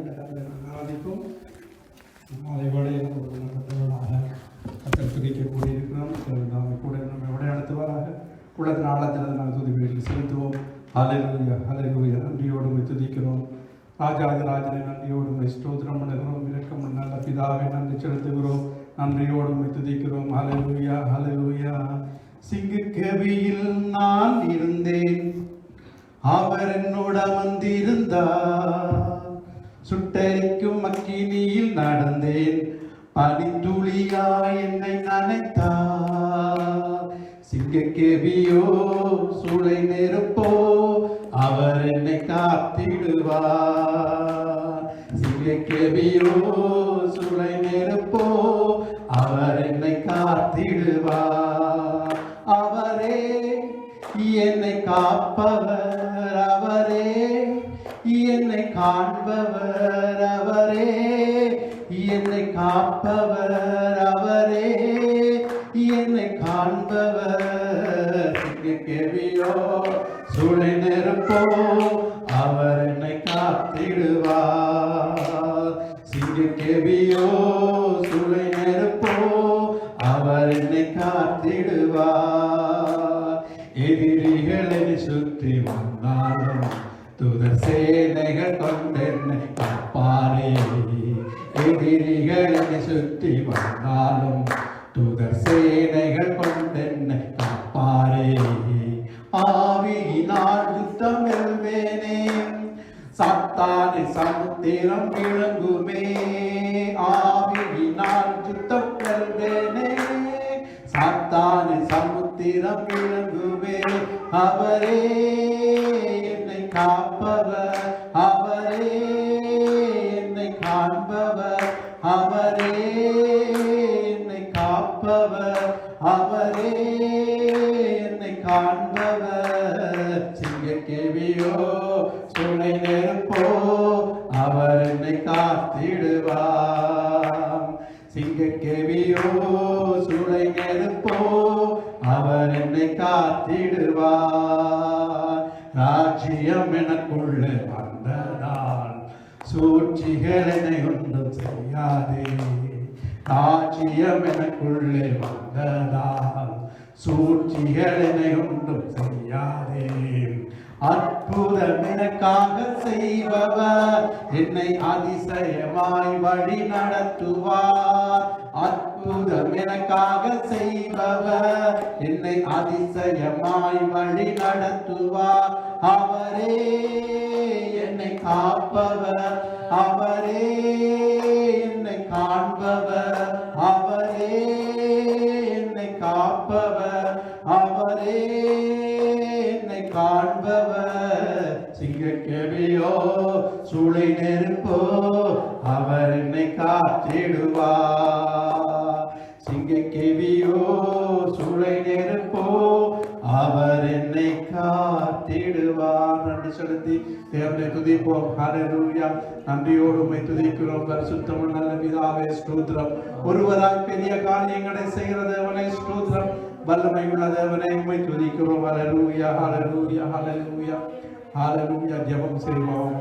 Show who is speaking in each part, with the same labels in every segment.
Speaker 1: ஆராதிக்கும் மாலை வேளையில் கத்தர் துதிக்க கூடியிருக்கிறோம். நாம் கூட நம்ம எവിടെ நடத்துவாராக உள்ளத்தின் ஆழத்தில் நாங்கள் துதிப்பீர்கள் செலுத்துவோம். ஹல்லேலூயா ஹல்லேலூயா. நன்றியோடு துதிக்கிறோம். ராஜாதி ராஜனை நன்றியோடு ஸ்தோத்திரம் பண்ணுகிறோம். இரக்கம் நல்ல பிதாவை நன்றி செலுத்துகிறோம். நன்றியோடு துதிக்கிறோம். ஹல்லேலூயா ஹல்லேலூயா. சிங்கக்கவியில் நான் இருந்தேன், அவர் என்னோட வந்திருந்தார். சுட்டரிக்கும் அக்கினியில் நடந்தேன், பனித்துளியா என்னை நனைத்தார். சிங்கக்கேவியோ சூளை நெருப்போ அவர் என்னை காத்திடுவார். சிங்கக்கேவியோ சூளை நெருப்போ அவர் என்னை காத்திடுவார். அவரே என்னை காப்பவர், அவரே என்னை காண்பவர், அவரே என்னை காப்பவர், அவரே என்னை காண்பவர். சிங்கக்கேவியோ சூளை நெருப்போ அவர் என்னை காத்திடுவார். சிங்கக்கேவியோ சூளை நெருப்போ அவர் என்னை காத்திடுவார். எதிரிகள் என்னை சுற்றி வந்தாலும் தூதர் சேனைகள் கொண்டென்னை காப்பாரே. எதிரிகள் என்னை சுற்றி வந்தாலும் தூதர் சேனைகள் கொண்டென்னை காப்பாரே. ஆவியினால் யுத்தம் வெல்வேனே, சாத்தானை சமுத்திரம் விளங்குமே. ஆவியினால் யுத்தம் வெல்வேனே, சாத்தானை சமுத்திரம் விளங்குமே. அவரே என்னை காப்பவர், அவரே என்னை காண்பவர், அவரே என்னை காப்பவர், அவரே என்னை காண்பவர். சிங்கக்கேவியோ சூளை நெருப்போ அவர் என்னை காத்திடுவார். சிங்கக்கேவியோ சூளை நெருப்போ அவர் என்னை காத்திடுவார். ராஜ்யம் எனக்குள்ளே வந்ததால் சூழ்ச்சிகள் என்னை ஒன்றும் செய்யாதே. ராஜ்யம் எனக்குள்ளே வந்ததால் சூழ்ச்சிகள் என்னை ஒன்றும் செய்யாதே. அற்புதம் எனக்காக செய்பவர் என்னை அதிசயமாய் வழி நடத்துவார். அற்புதம் எனக்காக செய்பவர் என்னை அதிசயமாய் வழி நடத்துவார். அவரே என்னை காப்பவர், அவரே என்னை காண்பவர், அவரே என்னை காப்பவர், அவரே என்னை காண்பவர். சிங்கக்கேவியோ சூளை நெருப்போ அவர் என்னை காத்திடுவார். சிங்கக்கேவியோ சூளை நெருப்போ அவர் என்னை காத்திடுவார். நன்றி செலுத்தி தேவனை துதிப்போம். ஹல்லேலூயா. நன்றியோடு உம்மை துதிக்கிறோம். பரிசுத்தமுள்ள நல்ல பிதாவே ஸ்தோத்திரம். ஒருவராய் பெரிய காரியங்களை செய்கிற தேவனே ஸ்தோத்திரம். வல்லமை உள்ள தேவனை உம்மை துதிக்கிறோம். ஹல்லேலூயா ஹல்லேலூயா ஹல்லேலூயா ஹல்லேலூயா. ஜெபம் செய்வோம்.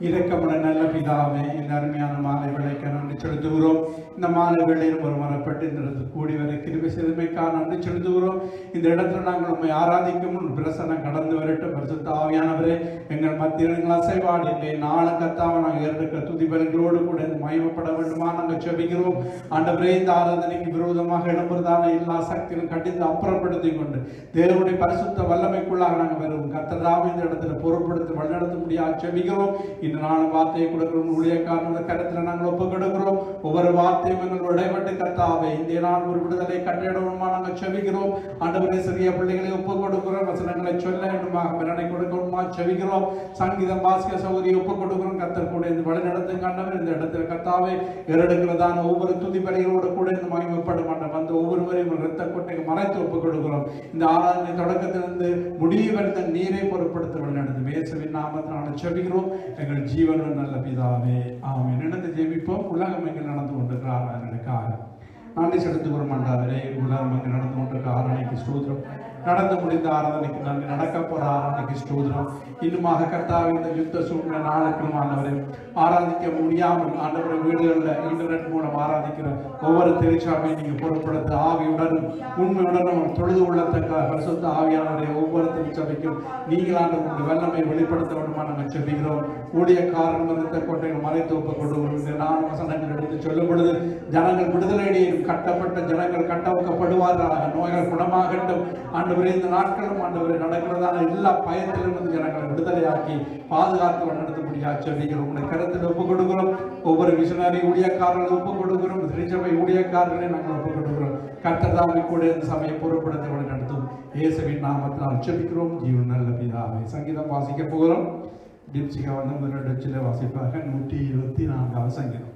Speaker 1: இரக்கமுள்ள நல்ல பிதாவே, இந்த அருமையான மாலை வேளைக்கு நன்றி செலுத்துகிறோம். இந்த மாலை வேளையில் ஒரு மரப்பட்டு இந்த இடத்தில் கூடி வர கிருபை செய்தமைக்காக நன்றி செலுத்துகிறோம். இந்த இடத்துல நாங்கள் உண்மை ஆராதிக்கும் பிரசனம் கடந்து வரட்டும். பரிசுத்த ஆவியானவரே, எங்கள் மத்தியில் எங்கள் அசைவாடு இல்லை நாளும் கத்தாவை நாங்கள் இருக்கிற துதிபலங்களோடு கூட மயமப்பட வேண்டுமா நாங்கள் செபிக்கிறோம். ஆண்டவரே, இந்த ஆராதனைக்கு விரோதமாக இடம்பெறதான எல்லா சக்தியும் கண்டித்து அப்புறப்படுத்தி கொண்டு தேவனுடைய பரிசுத்த வல்லமைக்குள்ளாக நாங்கள் வருவோம். கர்த்தராவே இந்த இடத்துல பொருட்படுத்தி வழிநடத்த முடியாது செபிக்கிறோம். இந்த நாள் வார்த்தையை கொடுக்கிறோம். ஊழியக்காரனோட கருத்தில் நாங்கள் ஒப்புக் கொடுக்கிறோம். ஒவ்வொரு வார்த்தையும் எங்கள் இடைப்பட்டு கர்த்தாவே இந்த நாள் ஒரு விடுதலை கட்டிடணுமா நாங்கள் செபிக்கிறோம். ஆண்டவரே, சிறிய பிள்ளைகளை ஒப்புக் கொடுக்கிறோம். வசனங்களை சொல்ல வேண்டுமாக மிரணை கொடுக்கணுமா செபிக்கிறோம். சங்கீதம் வாசிக்க சௌகரியை ஒப்புக் கொடுக்கிறோம். கர்த்தர் கூட இந்த வழி நடத்துங்க. ஆண்டவர், இந்த இடத்துல கர்த்தாவே எடுக்கிறதான ஒவ்வொரு துதி பலிகளோடு கூட இந்த மகிமைப்பட மாட்டோம். அந்த ஒவ்வொருவரையும் இரத்த கொட்டைக்கு மறைத்து ஒப்புக் கொடுக்கிறோம். இந்த ஆராதனை தொடக்கத்திலிருந்து முடிவு வரைந்த நீரை பொருட்படுத்த வழி நடத்தும் இயேசுவின் நாமத்தினால் செபிக்கிறோம் எங்கள் ஜீவனும் நல்ல பிதாவே, ஆமென். நடந்து ஜெபிப்போம். உலகம் எங்கள் நடந்து கொண்டிருக்கிறார் நன்றி செலுத்துகிறோம். ஆண்டவரே, உலகம் எங்கள் நடந்து கொண்டிருக்கிற ஆராதனைக்கு ஸ்தோத்திரம். நடந்து முடிந்த ஆராதனைக்கு நன்றி, நடக்க போற ஆராதனைக்கு ஸ்தோத்திரம். இன்னுமாக கர்த்தாவே இந்த யுத்த சூழ்நிலை நாளுக்கும் ஆண்டவரே ஆராதிக்க முடியாமல் ஆண்டவரை வீடுகளில் இன்டர்நெட் மூலம் ஆராதிக்கிற ஒவ்வொரு திருச்சாவையும் நீங்க பொருட்படுத்த ஆவியுடனும் உண்மையுடனும் தொழுது உள்ளத்தக்க பரிசுத்த ஆவியானவரை ஒவ்வொரு திருச்சபைக்கும் நீங்கள் ஆண்டவருடைய வல்லமை வெளிப்படுத்த வேண்டுமா நாங்கள் செல்கிறோம். ஊழியக்காரன் மறுத்த கோட்டைகள் மறைத்து ஒப்புக் கொண்டு நான் வசனங்கள் எடுத்து சொல்லும் பொழுது ஜனங்கள் விடுதலையடையும், கட்டப்பட்ட ஜனங்கள் கட்டவைக்கப்படுவார்களாக, நோய்கள் குணமாகட்டும் ஆண்டவரே. இந்த நாட்களும் ஆண்டவரை நடக்கிறதான எல்லா பயத்திலிருந்து ஜனங்களை விடுதலையாக்கி பாதுகாத்து நடத்தபடியாக செல்கிறோம். உங்களுடைய கருத்தில் ஒப்புக் கொடுக்கிறோம். ஒவ்வொரு மிஷனரி ஊழியக்காரர்களை ஒப்புக் கொடுக்கிறோம். திருச்சபை ஊழியக்காரர்களை நாங்கள் ஒப்புக் கொடுக்கிறோம். கர்த்தர் தாமே கூட இந்த சபையை பொறுப்படுத்த நடத்தும் இயேசுவின் நாமத்தில் ஜெபிக்கிறோம் ஜீவன் நல்ல பிதாவே. சங்கீதம் வாசிக்க போகிறோம். டிப்சிகா வந்து முதல் டச்சில் வாசிப்பாக 124 சங்கீதம்.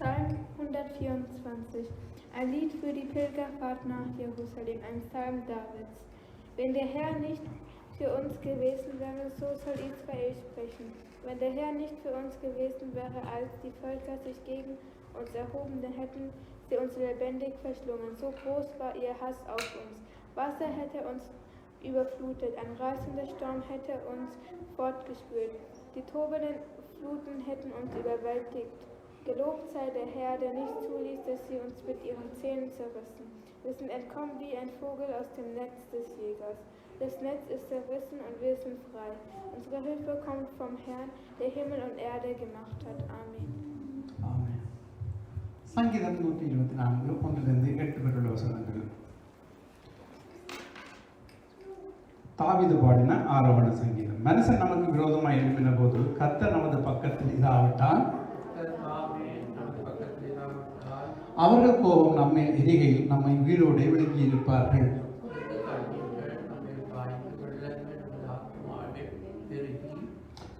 Speaker 2: Psalm 124. Ein Lied für die Pilgerfahrt nach Jerusalem, ein Psalm Davids. Wenn der Herr nicht für uns gewesen wäre, so soll Israel sprechen. Wenn der Herr nicht für uns gewesen wäre, als die Völker sich gegen uns erhoben, dann hätten sie uns lebendig verschlungen. So groß war ihr Hass auf uns. Wasser hätte uns überflutet, ein reißender Sturm hätte uns fortgespült. Die tobenden Fluten hätten uns überwältigt. Gelobt sei der Herr, der nicht zuließ, dass sie uns mit ihren Zähnen zerrissen. Wir sind entkommen wie ein Vogel aus dem Netz des Jägers. Das Netz ist zerrissen und wir sind frei. Unsere Hilfe kommt vom Herrn, der Himmel und Erde gemacht hat. Amen.
Speaker 1: Amen. சங்கீதம் 124 1 8 வரை வசனங்கள். தாவீது பாடின ஆரோகண சங்கீதம். மனுஷன் நமக்கு விரோதமாக எழுப்பின போது கர்த்தர் நமது பக்கத்தில் இராவிட்டால் அவர்கள் கோபம் நம்மை எரிகையில் நம்மை உயிரோடு விழுங்கி இருப்பார்கள்.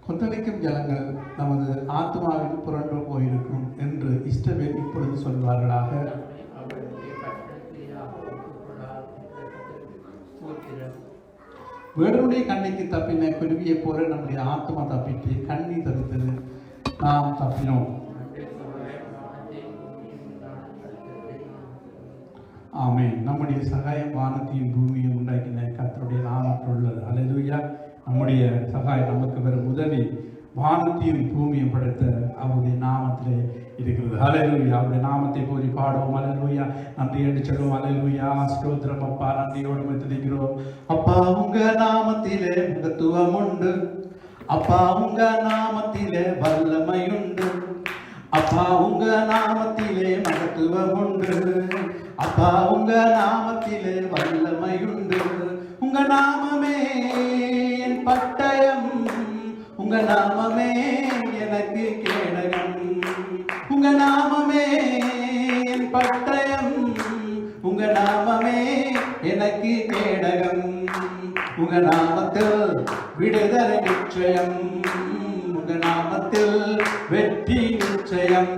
Speaker 1: கொந்தளிக்கும் ஜலங்கள் நமது ஆத்மாவில் புரண்டு போயிருக்கும் என்று இஸ்ரவேல் இப்பொழுது சொல்வார்களாக. வேடனுடைய கண்ணைக்கு தப்பின குருவியை போல நம்முடைய ஆத்மா தப்பிட்டு கண்ணி தடுத்தது நாம் தப்பினோம். ஆமென். நம்முடைய சகாயம் வானத்தையும் பூமியும் உண்டாக்கின கர்த்தருடைய நாமத்தில் உள்ளது. அல்லேலூயா. நம்முடைய சகாயம் நமக்கு வரும் உதவி வானத்தையும் பூமியும் படைத்த அவருடைய நாமத்திலே இருக்கிறது. அல்லேலூயா. அவருடைய நாமத்தை போய் பாடுவோம். அல்லேலூயா. நன்றி என்று சொல்லுவோம். அல்லேலூயா. ஸ்தோத்திரம் அப்பா, நன்றியோடு துதிக்கிறோம். அப்பா உங்க நாமத்திலே மகத்துவம் உண்டு. அப்பா உங்க நாமத்திலே வல்லமை உண்டு. அப்பா உங்க நாமத்திலே மகத்துவம் உண்டு. அப்பா உங்க நாமத்திலே வல்லமை உண்டு. உங்க நாமமே என் பட்டயம், உங்க நாமமே எனக்கு கேடகம். உங்க நாமமே என் பட்டயம், உங்க நாமமே எனக்கு கேடகம். உங்க நாமத்தில் விடுதலை நிச்சயம், உங்க நாமத்தில் வெற்றி நிச்சயம்.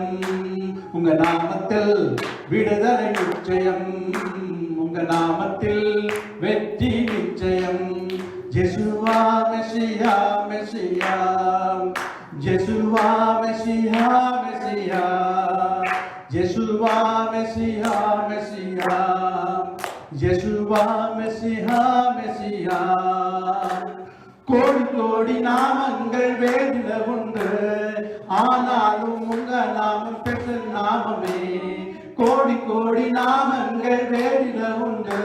Speaker 1: உங்க நாமத்தில் விடுதலை நிச்சயம், உங்க நாமத்தில் வெற்றி நிச்சயம். ஜெசுவா மெசியா மெசியா, ஜெசுவா மெசியா மெசியா, ஜெசுவா மெசியா மெசியா, ஜெசுவா மெசியா மெசியா. கோடி கோடி நாமங்கள் வேதில உண்டு, ஆனாலும் உங்க நாமம் பெற்ற நாமமே. கோடி கோடி நாமங்கள் வேதில உண்டு,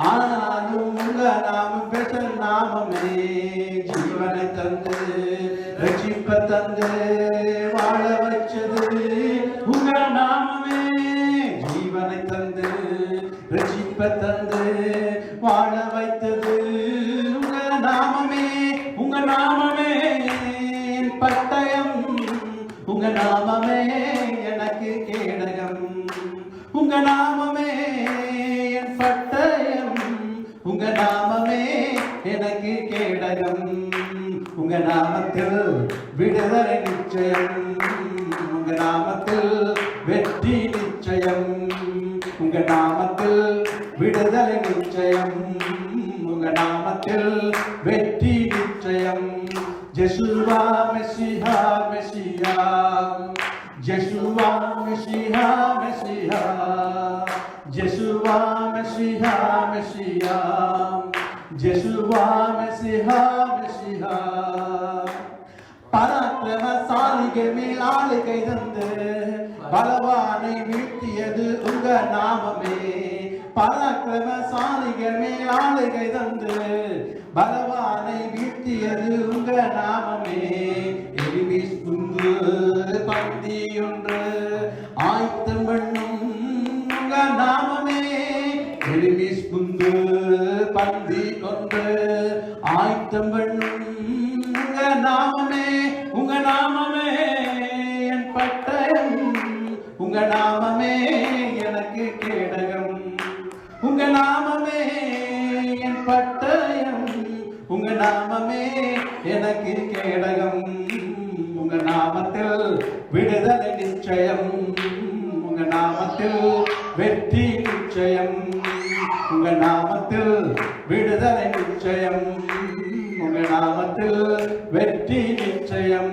Speaker 1: ஆனாலும் உங்க நாமம் பெற்ற நாமமே. ஜீவனை தந்து ரட்சிப்ப தந்து வாழ வச்சது உங்க நாமமே. ஜீவனை தந்து ரட்சிப்ப தந்து வாழ வைத்தது உங்க நாமமே. உங்க நாமமே என் பட்டயம், உங்க நாமமே எனக்கு கேடகம். உங்க நாமமே என் பட்டயம், உங்க நாமமே எனக்கு கேடகம். உங்க நாமத்தில் விடுதலை நிச்சயம், உங்க நாமத்தில் வெற்றி நிச்சயம். உங்க நாமத்தில் விடுதலை நிச்சயம், உங்க நாமத்தில் வெற்றி நிச்சயம். ஜெசுவா மெசியா மெசியா, ஜெசுவா மெசியா மெசியா, Yeshua Messiah Messiah Yeshua Messiah Messiah பராக்கிரமசாலிகள் மேல் ஆளுகை தந்து பலவானை வீழ்த்தியது உங்க நாமமே பராக்கிரமசாலிகள் மேல் ஆளுகை தந்து பலவானை வீழ்த்தியது உங்க நாமமே எலிமிஸ் குந்து பந்தி ஒன்று ஆயத்தம் பண்ணும் உங்க நாமமே எலிமிஸ் குந்து பந்தி கொண்டு ஆயத்தம் பண்ணும் உங்க நாமமே என் பட்டயம் உங்க நாமமே எனக்கு கேடகம் உங்க நாமமே என் பட்டயம் உங்க நாமமே எனக்கு கேடகம் உங்க நாமத்தில் விடுதலை நிச்சயம் உங்க நாமத்தில் வெற்றி நிச்சயம் உங்க நாமத்தில் விடுதலை நிச்சயம் உங்க நாமத்தில் வெற்றி நிச்சயம்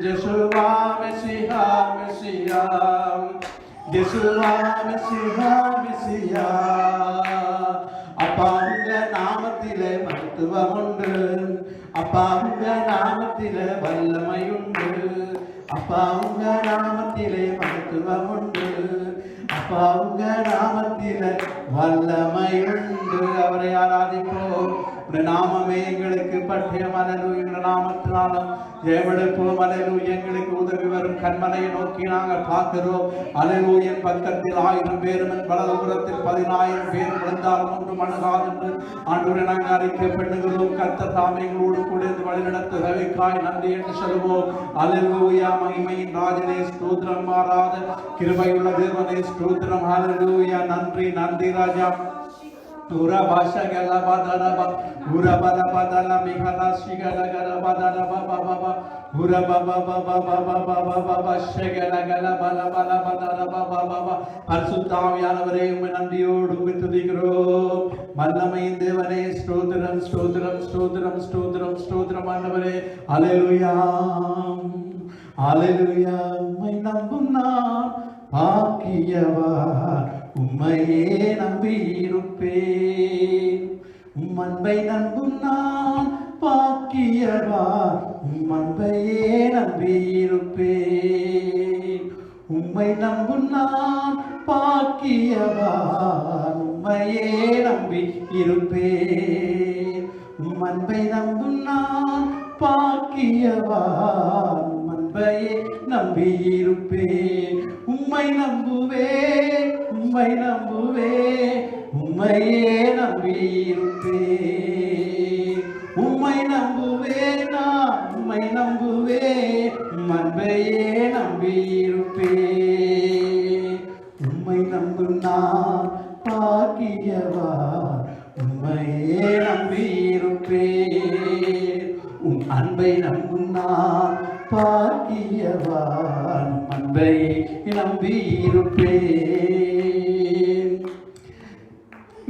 Speaker 1: யெஷுவா மெசியா மெசியா யெஷுவா மெசியா மெசியா அப்பா உங்க நாமத்திலே மருத்துவம் உண்டு அப்பா உங்க நாமத்திலே வல்லமை உண்டு அப்பா உங்க நாமத்திலே மருத்துவம் உண்டு அப்பா உங்க நாமத்திலே வல்லமை உண்டு அவரை ஆராதிப்போம் நாமமே எங்களுக்கு பற்றியம் அல்லேலூயா நாமத்தினாலும் ஜெயமெடுப்போம் அல்லேலூயா எங்களுக்கு உதவி வரும் கண்மலையை நோக்கி நாங்கள் பார்க்கிறோம் அல்லேலூயா பக்கத்தில் 1000 பேரும் வலதுபுறத்தில் 10000 பேர் விழுந்தாலும் ஒன்றும் அணுகாது என்று ஆண்டவரை நாங்கள் அறிக்கை பண்ணுகிறோம் கர்த்தர் தாமே எங்களோடு கூட வழிநடத்த தயவுக்காய் நன்றி என்று சொல்லுவோம் அல்லேலூயா மகிமையின் ராஜனே ஸ்தோத்திரம் மாறாத கிருபையுள்ள தேவனே ஸ்தோத்திரம் அல்லேலூயா நன்றி நன்றி ராஜா Ura basha gala badana ba, ura bala badana mikhala shigala gala badana ba ba ba ba, ura ba ba ba ba ba ba ba ba ba ba shigala gala bala bala badana ba ba ba ba. பரிசுத்தாவியானவரே உம்மை நன்றியோடு உம்மை துதிக்கிறோம். வல்லமையின் தேவனே ஸ்தோத்திரம் ஸ்தோத்திரம் ஸ்தோத்திரம் ஸ்தோத்திரம் ஸ்தோத்திரம் ஆண்டவரே அல்லேலூயா அல்லேலூயா உம்மை நம்பும் நான் பாக்கியவான் உம்மையே நம்பியிருப்பேன் உம் அன்பை நம்பும் நான் பாக்கியவான் உம் அன்பையே நம்பியிருப்பேன் உம்மை நம்பும் நான் பாக்கியவான் உம்மையே நம்பியிருப்பேன் உம் அன்பை நம்பும் நான் பாக்கியவான் உம் அன்பையே நம்பியிருப்பேன் உம்மை நம்புவேன் உம்மை நம்புவேன் உம்மையே நம்பியிருப்பேன் உம்மை நம்புவேன் நான் உம்மை நம்புவேன் உம் அன்பையே நம்பியிருப்பேன் உம்மை நம்பும் நான் பாக்கியவான் உம்மையே நம்பியிருப்பேன் உம் அன்பை நம்பும் நான் பாக்கியவான் அன்பை நம்பியிருப்பேன்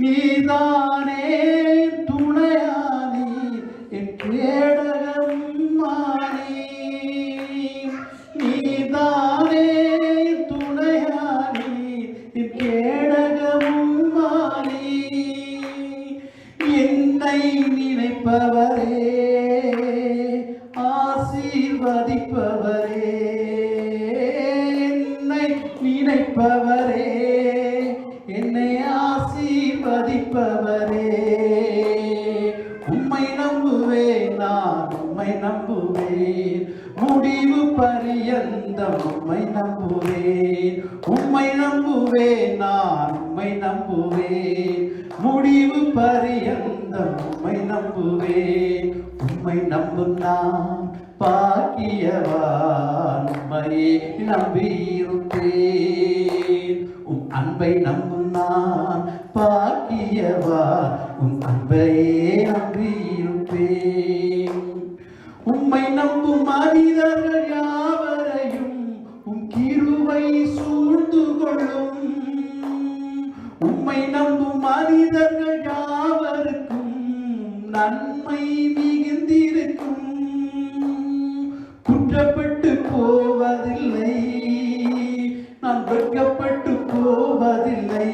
Speaker 1: நீதானே துணையானி என் கேடகம் மானி நீதானே துணையானி என் கேடகம் மானி என்னை நினைப்பவரே ஆசீர்வதிப்பவரே என்னை நினைப்பவரே என்னை ஆசீர்வதிப்பவரே உம்மை நம்புவேன் நான் உம்மை நம்புவேன் முடிவு பரியந்தம் உம்மை நம்புவேன் உம்மை நம்புவேன் நான் உம்மை நம்புவேன் முடிவு பரியந்தம் உம்மை நம்புவேன் உம்மை நம்பும் நான் பாக்கியவான் உம்மையே நம்பியிருப்பேன் உம் அன்பை நம்பும் நான் பாக்கியவான் உம் அன்பையே நம்பியிருப்பேன் உம்மை நம்பும் மனிதர்கள் யாவரையும் உம் கிருபை சூழ்ந்து கொள்ளும் உம்மை நம்பும் மனிதர்கள் யாவருக்கும் நன்மை மிகுந்திருக்கும் குற்றப்பட்டு போவதில்லை நான் வெட்கப்பட்டு போவதில்லை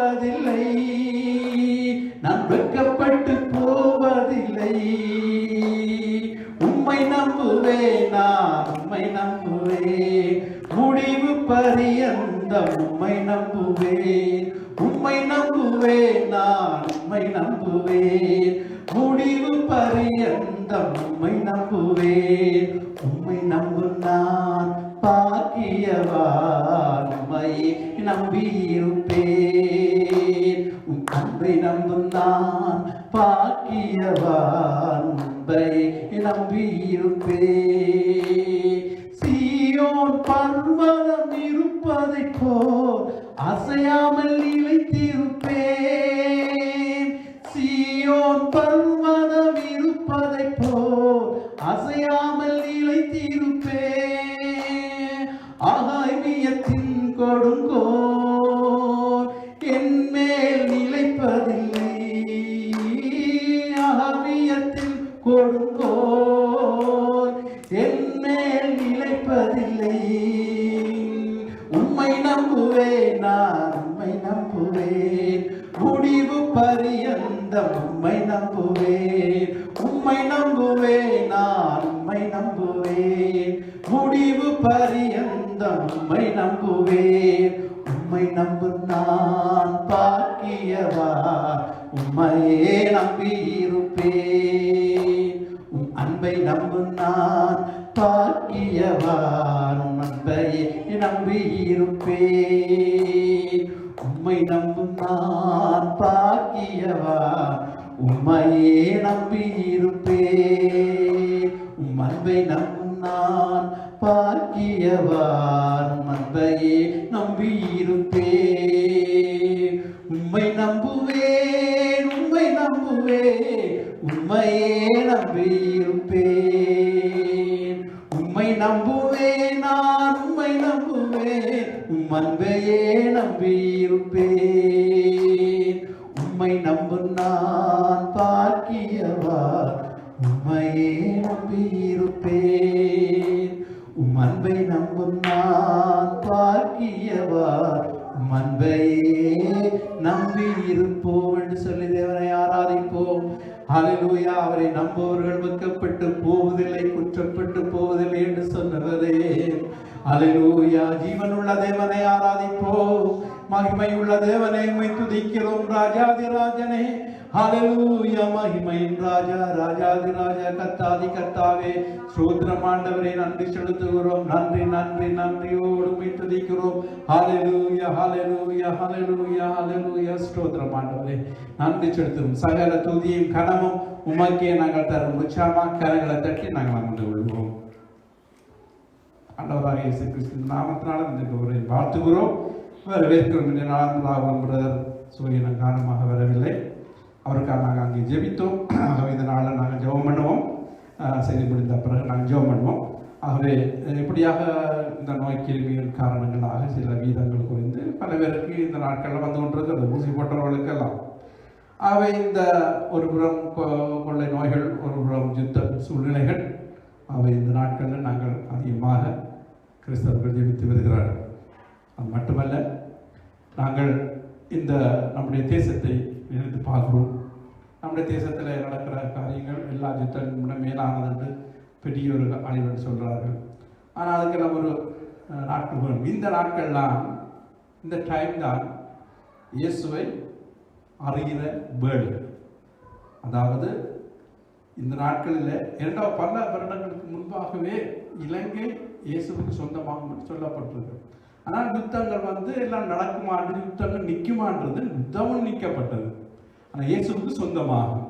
Speaker 1: போவதில்லை, நான் வெட்கப்பட்டு போவதில்லை. உம்மை நம்புவேன், நான் உம்மை நம்புவேன், முடிவு பரியந்தம் உம்மை நம்புவேன். உம்மை நம்புவேன், நான் உம்மை நம்புவேன், முடிவு பரியந்தம் உம்மை நம்புவேன். உம்மை நம்பும் நான் பாக்கியவான், உம்மையே நம்பியிருப்பேன். உம் அன்பை நம்பும் நான் பாக்கியவான், உம்மையே நம்பியிருப்பேன். சீயோன் பர்வதம் இருப்பதைப் போல் அசையாமல் நிலைத்திருப்பேன். சீயோன் பர்வதம் இருப்பதைப் போல் அசையாமல் நிலைத்திருப்பேன். ஆகாயத்தின் கொடுங்கோல் என் மேல் நிலைப்பதில்லை. ஆகாயத்தின் கொடுங்கோல் என் மேல் நிலைப்பதில்லை. உம்மை நம்புவேன், நான் உம்மை நம்புவேன், முடிவு பரியந்தம் உம்மை நம்புவேன். உம்மை நம்புவேன், நான் உம்மை நம்புவேன், முடிவு பரியந்தம் உம்மை நம்புவேன். உம்மை நம்பும் நான் பாக்கியவான், உம்மையே நம்பியிருப்பேன். உம் அன்பை நம்பும் நான் பாக்கியவான், உம் அன்பையே நம்பியிருப்பேன். உம்மை நம்பும் நான் பாக்கியவான், உம்மையே நம்பியிருப்பேன். உம் அன்பை நம்பும் நான் பாக்கியவான், உம் அன்பையே நம்பியிருப்பேன். உம்மை நம்புவேன், உம்மை நம்புவேன், உம்மையே நம்பியிருப்பேன். உம்மை நம்புவேன், நான் உம்மை நம்புவேன், உம் அன்பையே நம்பியிருப்பேன். உம்மை நம்பும் நான் பாக்கியவான், உம்மையே நம்பியிருப்பேன். உம் அன்பை நம்பும் நான் பாக்கியவான், உம் அன்பையே நம்பியிருப்போம் என்று சொல்லி தேவனை ஆராதிப்போம். ஹல்லேலூயா. அவரை நம்புவர்கள் வெட்கப்பட்டு போவதில்லை, குற்றப்பட்டு போவதில்லை என்று சொன்னவரே. ஹல்லேலூயா. ஜீவனுள்ள தேவனை ஆராதிப்போம். மகிமையுள்ள தேவனை உம்மை துதிக்கிறோம். ராஜாதிராஜனே, ஹல்லேலூயா. மகிமையின் ராஜா, ராஜாதி ராஜா, கர்த்தாதி கர்த்தாவே, ஸ்தோத்திரம் ஆண்டவரே. நன்றி செலுத்துகிறோம். நன்றி நன்றி நன்றியோடு உம்மை துதிக்கிறோம். ஹல்லேலூயா, ஹல்லேலூயா, ஹல்லேலூயா, ஹல்லேலூயா. ஸ்தோத்திரம் ஆண்டவரே. நன்றி செலுத்துகிறோம். சகல துதியும் கனமும் உமக்கே நாங்கள் தரும். உற்சாகமாக கரங்களை தட்டி நாங்கள் அமர்ந்து கொள்வோம். ஆண்டவராக இயேசு கிறிஸ்துவின் நாமத்தினால இந்த உரை வாழ்த்துகிறோம், வரவேற்கிறோம். இந்த நாளாம் பிரதர் சூரியன் காரணமாக வரவில்லை, அவருக்காக நாங்கள் அங்கே ஜெபித்தோம். ஆகவே இந்த நாளில் நாங்கள் ஜெபம் பண்ணுவோம். செய்து முடிந்த பிறகு நாங்கள் ஜெபம் பண்ணுவோம். ஆகவே இப்படியாக இந்த நோய் கேள்வியின் காரணங்களாக சில வீதங்கள் குறைந்து பல பேருக்கு இந்த நாட்களில் வந்து கொண்டிருக்கிறது, ஊசி போட்டவர்களுக்கெல்லாம். ஆகவே இந்த ஒரு புறம் கொள்ளை நோய்கள், ஒரு புறம் யுத்த சூழ்நிலைகள், அவை இந்த நாட்களில் நாங்கள் அதிகமாக கிறிஸ்தவர்கள் ஜெபித்து வருகிறார்கள். அது மட்டுமல்ல, நாங்கள் இந்த நம்முடைய தேசத்தை நினைத்து பார்க்கிறோம். நம்முடைய தேசத்தில் நடக்கிற காரியங்கள் எல்லா யுத்தங்களும் மேலானது என்று பெரிய ஒரு அழிவுன்னு சொல்கிறார்கள். ஆனால் அதுக்கெல்லாம் ஒரு நாட்கள் வரும். இந்த நாட்கள்லாம், இந்த டைம் தான் இயேசுவை அறிகிற வேர்டு. அதாவது இந்த நாட்களில் பல வருடங்களுக்கு முன்பாகவே இலங்கை இயேசுவுக்கு சொந்தமாகும் சொல்லப்பட்டிருக்கு. ஆனால் யுத்தங்கள் எல்லாம் நடக்குமாறு, யுத்தங்கள் நிற்குமான்றது, யுத்தமும் நீக்கப்பட்டது. ஆனால் இயேசுவுக்கு சொந்தமாகும்.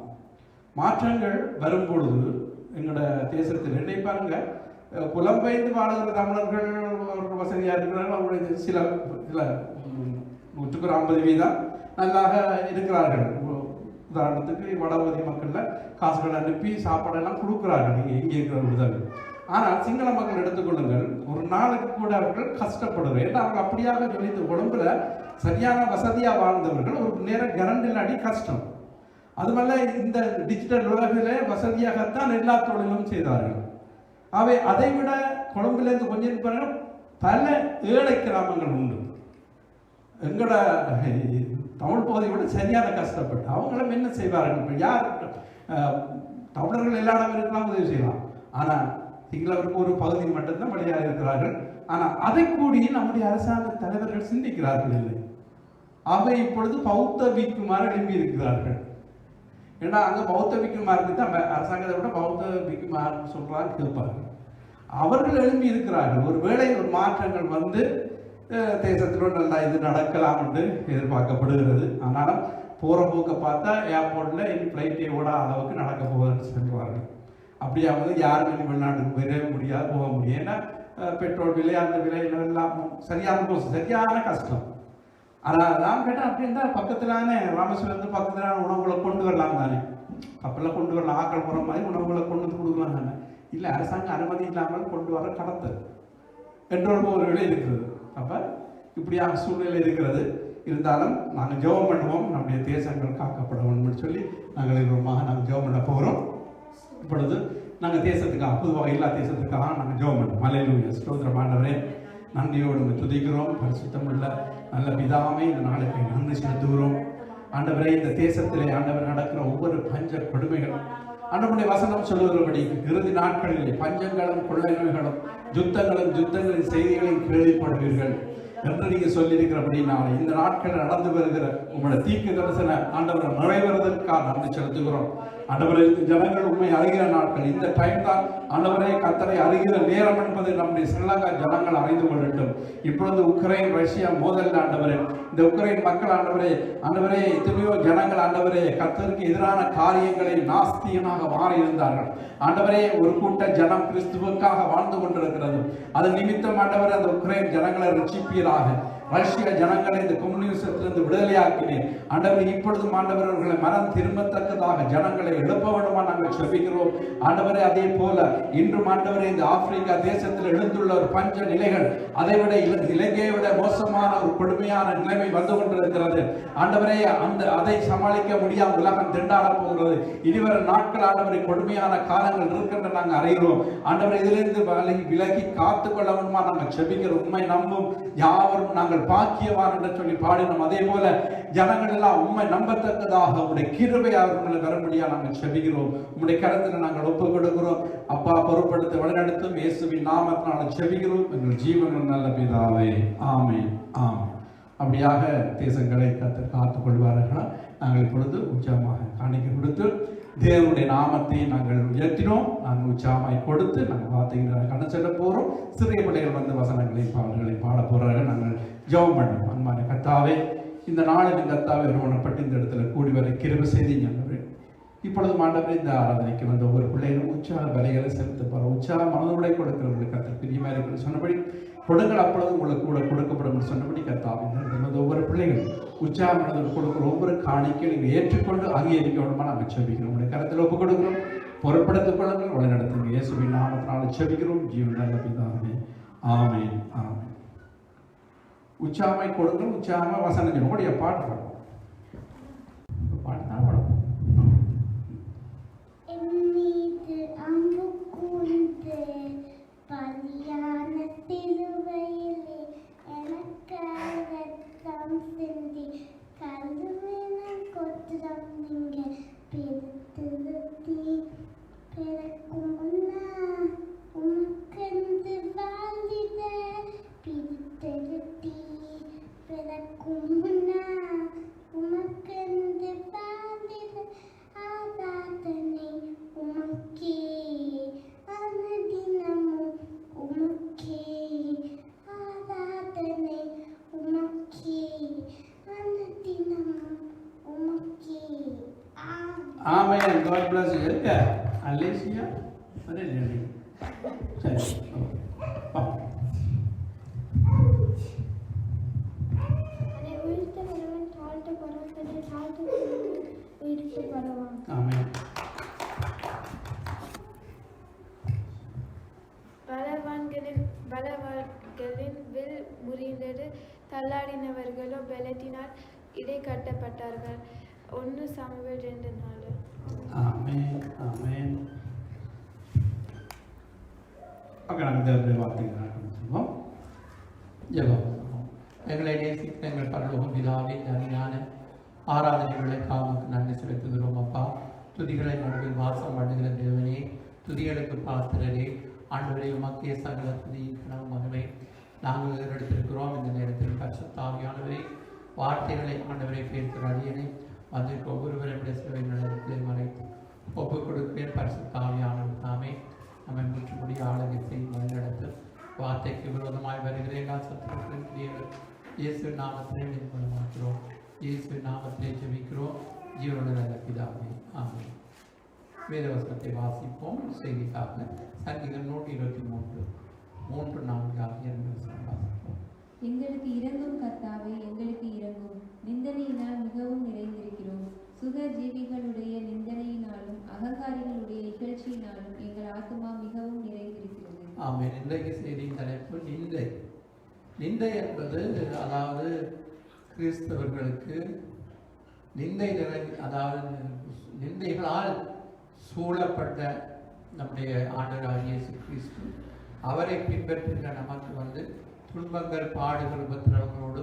Speaker 1: மாற்றங்கள் வரும்பொழுது எங்களோட தேசத்தில் என்னை பாருங்க, புலம்பெயர்ந்து வாழுகிற தமிழர்கள் அவர்கள் வசதியாக இருக்கிறார்கள். அவருடைய சில 150% நல்லாக இருக்கிறார்கள். உதாரணத்துக்கு வடபகுதி மக்களில் காசுகள் அனுப்பி சாப்பாடெல்லாம் கொடுக்குறார்கள் நீங்கள் எங்கே இருக்கிற உதவி. ஆனால் சிங்கள மக்கள் எடுத்துக்கொள்ளுங்கள், ஒரு நாளுக்கு கூட அவர்கள் கஷ்டப்படுவார்கள். ஏன்னா அவங்க அப்படியாக சொல்லி உடம்புல சரியான வசதியாக வாழ்ந்தவர்கள் ஒரு நேரம் கரண்ட் இல்லாடி கஷ்டம். அதுமல்ல இந்த டிஜிட்டல் உலகில் வசதியாகத்தான் எல்லா தொழிலும் செய்தார்கள். அவை அதை விட கொழும்புலேருந்து கொஞ்சம் பிறகு பல ஏழை கிராமங்கள் உண்டு. எங்களோட தமிழ் பகுதியை விட சரியான கஷ்டப்பட்டு அவங்களும் என்ன செய்வார்கள்? இப்போ யார் தமிழர்கள் எல்லா இடம் இருக்கலாம், உதவி செய்யலாம். ஆனால் சிங்களவருக்கு ஒரு பகுதி மட்டும்தான் வழியாக இருக்கிறார்கள். ஆனால் அதை கூடி நம்முடைய அரசாங்க தலைவர்கள் சிந்திக்கிறார்கள் இல்லை. அவை இப்பொழுது பௌத்த பிக்குமார் எழுப்பி இருக்கிறார்கள். ஏன்னா அங்கே பௌத்த பிக்குமாருக்கு தான் அரசாங்கத்தை விட பௌத்த பிக்குமார் சொல்றாங்க கேட்பார்கள். அவர்கள் எழுப்பி இருக்கிறார்கள். ஒருவேளை ஒரு மாற்றங்கள் வந்து தேசத்திலும் நல்லா இது நடக்கலாம் என்று எதிர்பார்க்கப்படுகிறது. ஆனாலும் போகிற போக்க பார்த்தா ஏர்போர்ட்டில் இனி ஃப்ளைட்டை ஓட அளவுக்கு நடக்க போவதுன்னு சொல்லுவார்கள். அப்படியாவது யாருமே வெளிநாட்டுக்கு வரவே முடியாது, போக முடியும். ஏன்னா பெட்ரோல் விலை அந்த விலை எல்லாம் சரியான கஷ்டம். ஆனால் நான் கேட்டேன், அப்படின்னா பக்கத்திலான ராமேஸ்வரத்து பக்கத்திலான உணவுகளை கொண்டு வரலாம் தானே, கப்பலில் கொண்டு வரலாம், ஆக்கள் போகிற மாதிரி உணவுகளை கொண்டு வந்து கொடுக்கலாம் தானே. இல்லை, அரசாங்க அனுமதி இல்லாமல் கொண்டு வர கடத்தல் என்ற ஒரு விலை இருக்கிறது. அப்போ இப்படியாக சூழ்நிலை இருக்கிறது. இருந்தாலும் நாங்கள் ஜெபம் பண்ணுவோம், நம்முடைய தேசங்கள் காக்கப்பட வேண்டும்னு சொல்லி நாங்கள் ஜெபம் பண்ண போகிறோம். இப்பொழுது நாங்கள் தேசத்துக்காக, பொதுவாக எல்லா தேசத்துக்காக நாங்கள் ஜெபம் பண்ணுவோம். அல்லேலூயா, ஸ்தோத்திரம் ஆண்டவரே, நன்றியோடு துதிக்கிறோம். பரிசுத்தமுள்ள நல்ல பிதாவே, இந்த நாளுக்கு நன்றி செலுத்துகிறோம். ஆண்டவரே, இந்த தேசத்திலே ஆண்டவர் நடக்கிற ஒவ்வொரு பஞ்ச கொடுமைகள், ஆண்டவருடைய வசனம் சொல்லுகிறபடி இறுதி நாட்களிலே பஞ்சங்களும் கொள்ளை நோய்களும் யுத்தங்களின் செய்திகளையும் கேள்விப்படுவீர்கள் என்று நீங்க சொல்லியிருக்கிறபடி நாளை இந்த நாட்களில் நடந்து வருகிற உங்களுடைய தீர்க்க தரிசன ஆண்டவரை நிறைவேறுவதற்காக நன்றி செலுத்துகிறோம். ஆண்டவரை, ஜனங்கள் உண்மை அறிகிற நாட்கள், இந்த டைம் தான் ஆண்டவரே கர்த்தரை அறிகிற நேரம் என்பதை நம்முடைய ஸ்ரீலங்கா ஜனங்கள் அறிந்து கொள்ளட்டும். இப்பொழுது உக்ரைன் ரஷ்யா மோதல் ஆண்டவரே, இந்த உக்ரைன் மக்கள் ஆண்டவரே எத்தனையோ ஜனங்கள் ஆண்டவரே கர்த்தருக்கு எதிரான காரியங்களை நாஸ்தியனாக மாறி இருந்தார்கள். ஆண்டவரே, ஒரு கூட்ட ஜனம் கிறிஸ்துவுக்காக வாழ்ந்து கொண்டிருக்கிறது. அது நிமித்தம் ஆண்டவரே அந்த உக்ரைன் ஜனங்களை ரட்சிப்பீராக. ரஷ்ய ஜனங்களை இந்த கம்யூனிசத்திலிருந்து விடுதலையாக்கினேன் ஆண்டவரே. இப்பொழுதும் ஆண்டவர் அவர்களை மனம் திரும்பத்தக்கதாக ஜனங்களை எழுப்ப வேண்டுமா நாங்கள் செபிக்கிறோம் ஆண்டவரே. அதே போல இன்றும் ஆண்டவரே இந்த ஆப்பிரிக்கா தேசத்தில் எழுந்துள்ள ஒரு பஞ்ச நிலைகள், அதைவிட இலங்கையை விட மோசமான ஒரு கொடுமையான நிலைமை வந்து கொண்டிருக்கிறது ஆண்டவரே. அதை சமாளிக்க முடியாமல் உலகம் திண்டாட போகிறது. இனிவரும் நாட்கள் ஆண்டவரை கொடுமையான காலங்கள் இருக்கின்ற நாங்கள் அறிகிறோம் ஆண்டவரை. இதிலிருந்து விலகி காத்துக் கொள்ள வேண்டுமா நாங்கள் செபிக்கிறோம். உண்மை நம்பும் யாவரும் நாங்கள் பாக்கியவான் என்று சொல்லி பாடினோம். அதே போல ஜனங்கள் எல்லாம் உண்மை நம்பத்தக்கதாக உங்களுடைய கிருபை அவர்களை வரும்படியா நாங்கள் செபிக்கிறோம். உங்களுடைய கரத்தில் நாங்கள் ஒப்புக் கொடுக்கிறோம். அப்பா, பொறுப்படுத்த வழிநடத்தும் இயேசுவின் நாமத்தினால் செபிக்கிறோம் எங்கள் ஜீவனில் நல்ல பிதாவே, ஆமென், ஆமென். அப்படியாக தேசங்களை காத்துக் கொள்வார்களா? நாங்கள் இப்பொழுது உற்சாகமாக காணிக்கை கொடுத்து தேவனுடைய நாமத்தை நாங்கள் உயர்த்தினோம். நாங்கள் உற்சாகமாய் கொடுத்து நாங்கள் வார்த்தைகளை கண்ண செல்ல போகிறோம். சிறிய பிள்ளைகள் வந்து வசனங்களை பாடல்களை பாட போகிறார்கள். நாங்கள் ஜெபம் பண்ணுவோம். அன்பான கர்த்தாவே, இந்த நாளில் கர்த்தாவே ஒருவனப்பட்டு இந்த இடத்துல கூடி வரை கிருபை செய்தீங்க. இப்பொழுது ஆண்டவரே, இந்த ஆராதனைக்கு வந்த ஒவ்வொரு பிள்ளைகளும் உற்சாக பலிகளை செலுத்த போற உற்சாக மனதுடைய கொடுக்கிறவர்களுக்கு கர்த்தர் பிரியமா இருக்கிறது சொன்னபடி கொடுங்கள், அப்பொழுது உங்களுக்கு கூட கொடுக்கப்படும் சொன்னபடி கர்த்தாவே, இந்த ஒவ்வொரு பிள்ளைகளும் உற்சாக மனதோடு கொடுக்கிற ஒவ்வொரு காணிக்கையும் நீங்கள் ஏற்றுக்கொண்டு அங்கீகரிக்க வேண்டுமா நாங்கள் செபிக்கிறோம். உங்களுடைய கருத்தில் ஒப்புக் கொடுக்கிறோம். பொருட்படுத்திக் கொள்ளுங்கள், வழிநடத்துங்க. இயேசுவின் நாமத்தினால செபிக்கிறோம் ஜீவன் நல்ல பிதாவே, ஆமென், ஆமென். உற்சாகமாய் கொடுங்கள். உற்சாகமாக வசனம் கூடிய பாட்டு பாடுவோம். பாட்டு தான் பாடுவோம்.
Speaker 3: பலியான திருவையிலே எனக்காக ரத்தம் சிந்தி கல்லுவின கொத்திரம் நீங்க பிரித்திருத்தி பிறக்கும் முன்னா உமக்கென்று வாழிட பிரித்திருத்தி பிறக்கும் முன்னா உமக்கென்று வாழிட ஆராதனை உமக்கே அனுதினமும் உமக்கே ஆராதனை உமக்கே அனுதினமும் உமக்கே.
Speaker 1: ஆமென். God bless you. இருக்க அலேசியா சரி சரி சரி.
Speaker 2: அதை உயிர்த்தவன் தாழ்த்தப்படுவான், தன்னை தாழ்த்தப்படுவான் உயிர்த்தப்படுவான். ஆமென். பலவான்களின் வில் முறிந்தது, தள்ளாடினவர்களோ பலத்தினால் இடைக்கட்டப்பட்டார்கள். 1 சாமுவேல் 2:4.
Speaker 1: ஆமென், ஆமென். நாங்கள் தேவனுடைய வார்த்தைகளை சொல்வோம். ஜெபம். எங்களை நேசித்த எங்கள் பரலோக பிதாவே, ஞான ஆராதனைகளை காவுக்கு நன்றி செலுத்துகிறோம் அப்பா. துதிகளை நடுவில் வாசம் பண்ணுகிற தேவனே, துதிகளுக்கு பாத்திரரே, ஆண்டவரே உமக்கே சகல துதி கனம் மகிமை நாங்கள் எடுத்திருக்கிறோம். இந்த நேரத்தில் பரிசுத்த ஆவியானவரே வார்த்தைகளை ஆண்டவரை பேசுகிற அடியனை வந்திருக்க ஒவ்வொருவருடைய சிலுவை நிலையத்திலே மறைத்து ஒப்புக் கொடுக்கிறேன். பரிசுத்த ஆவியானவர் தாமே நம்மை முற்றுமுடி ஆளுகை செய்து வழிநடத்து. வார்த்தைக்கு விரோதமாய் வருகிற எல்லா சத்துருக்களின் கிரியைகள் இயேசு நாமத்திலே நிர்மூலமாக்கிறோம். இயேசு நாமத்திலே ஜெபிக்கிறோம் ஜீவனுள்ள நல்ல பிதாவே, ஆமென். வேதவசனத்தை வாசிப்போம். செய்திக்காக சங்கீதம் 123 3-4 ஆகிய 2 வசனம் வாசிப்போம்.
Speaker 4: எங்களுக்கு இரங்கும் கர்த்தாவே, எங்களுக்கு இரங்கும். நிந்தனையினால் மிகவும் நிறைந்திருக்கிறோம். சுக ஜீவிகளுடைய நிந்தனையினாலும் அகங்காரிகளுடைய இகழ்ச்சியினாலும் எங்கள் ஆத்துமா மிகவும் நிறைந்திருக்கிறது.
Speaker 1: ஆமென். இன்றைக்கு செய்தியின் தலைப்பு நிந்தை. நிந்தை என்பது அதாவது கிறிஸ்தவர்களுக்கு நிந்தை அதாவது நிந்தைகளால் சூழப்பட்ட நம்முடைய ஆண்டவராகிய இயேசு கிறிஸ்து அவரை பின்பற்றுகிற நமக்கு துன்பங்கள், பாடுகள், உபத்திரவங்களோடு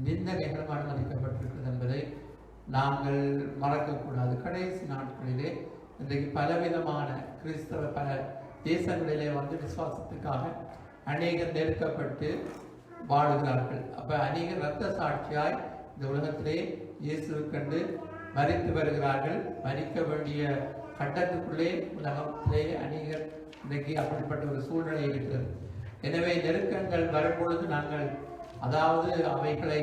Speaker 1: நிந்தனைகளும் அனுமதிக்கப்பட்டிருக்கிறது என்பதை நாங்கள் மறக்கக்கூடாது. கடைசி நாட்களிலே இன்றைக்கு பலவிதமான கிறிஸ்தவ பல தேசங்களிலே விசுவாசத்துக்காக அநேகர் நெருக்கப்பட்டு வாழுகிறார்கள். அப்போ அநேகர் இரத்த சாட்சியாய் இந்த உலகத்திலே இயேசுவை கண்டு மரித்து வருகிறார்கள். மரிக்க வேண்டிய கட்டத்துக்குள்ளே உலகத்திலே அநேகர் இன்றைக்கு அப்படிப்பட்ட ஒரு சூழ்நிலை இருக்கிறது. எனவே நெருக்கங்கள் வரும்பொழுது நாங்கள் அதாவது அவைகளை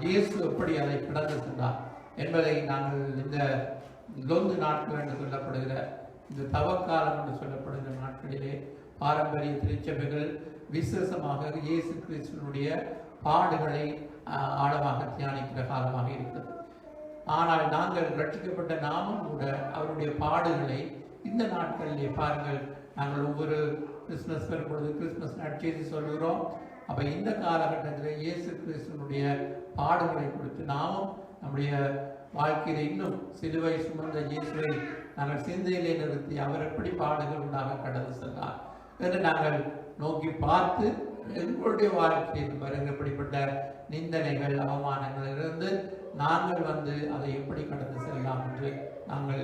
Speaker 1: இயேசு எப்படி அதை கடந்து சென்றார் என்பதை நாங்கள் இந்த லொந்து நாட்கள் என்று சொல்லப்படுகிற இந்த தவக்காலம் என்று சொல்லப்படுகிற நாட்களிலே பாரம்பரிய திருச்சபைகள் விசேஷமாக இயேசு கிறிஸ்துவனுடைய பாடுகளை ஆழமாக தியானிக்கிற காலமாக இருக்கிறது. ஆனால் நாங்கள் ரட்சிக்கப்பட்ட நாமும் கூட அவருடைய பாடுகளை இந்த நாட்களிலே பாருங்கள். நாங்கள் ஒவ்வொரு கிறிஸ்மஸ் வரும்பொழுது கிறிஸ்மஸ் நற்செய்தி சொல்கிறோம். அப்போ இந்த காலகட்டத்தில் இயேசு கிறிஸ்துவனுடைய பாடுகளை கொடுத்து நாமும் நம்முடைய வாழ்க்கையில் இன்னும் சிலுவை சுமந்த இயேசுவை நாங்கள் சிந்தையிலே நிறுத்தி அவர் எப்படி பாடுகள் உண்டாக கடந்து சென்றார் என்று நாங்கள் நோக்கி பார்த்து எங்களுடைய வாழ்க்கையில் வருகிறப்படிப்பட்ட நிந்தனைகள், அவமானங்களிலிருந்து நாங்கள் அதை எப்படி கடந்து செல்லலாம் என்று நாங்கள்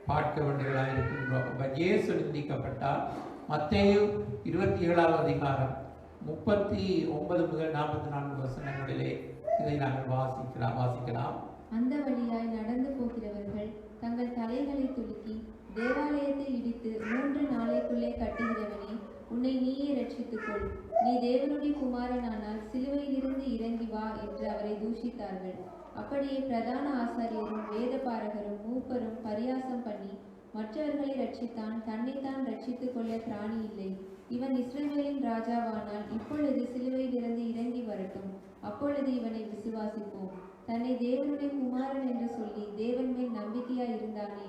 Speaker 1: பார்க்க வேண்டியதாக இருக்கின்றோம். அப்போ இயேசு நிந்திக்கப்பட்டால் மத்தேயு 27 அதிகாரம் 39 முதல் 44 வசனங்களிலே இதை நாங்கள் வாசிக்கலாம்.
Speaker 4: அந்த வழியாய் நடந்து போகிறவர்கள் தங்கள் தலைகளை துலுக்கி தேவாலயத்தை இடித்து 3 நாளைக்குள்ளே கட்டுகிறவனே, உன்னை நீயே ரட்சித்துக்கொள். நீ தேவனுடைய குமாரனானால் சிலுவையிலிருந்து இறங்கி வா என்று அவரை தூஷித்தார்கள். அப்படியே பிரதான ஆசாரியரும் வேதபாரகரும் மூப்பரும் பரியாசம் பண்ணி மற்றவர்களை ரட்சித்தான், தன்னைத்தான் ரட்சித்துக் கொள்ள திராணி இல்லை. இவன் இஸ்ரவேலின் ராஜாவானால் இப்பொழுது சிலுவையிலிருந்து இறங்கி வரட்டும், அப்பொழுது இவனை விசுவாசிப்போம். தன்னை தேவனுடைய குமாரன் என்று சொல்லி தேவன் மேல் நம்பிக்கையாய் இருந்தானே,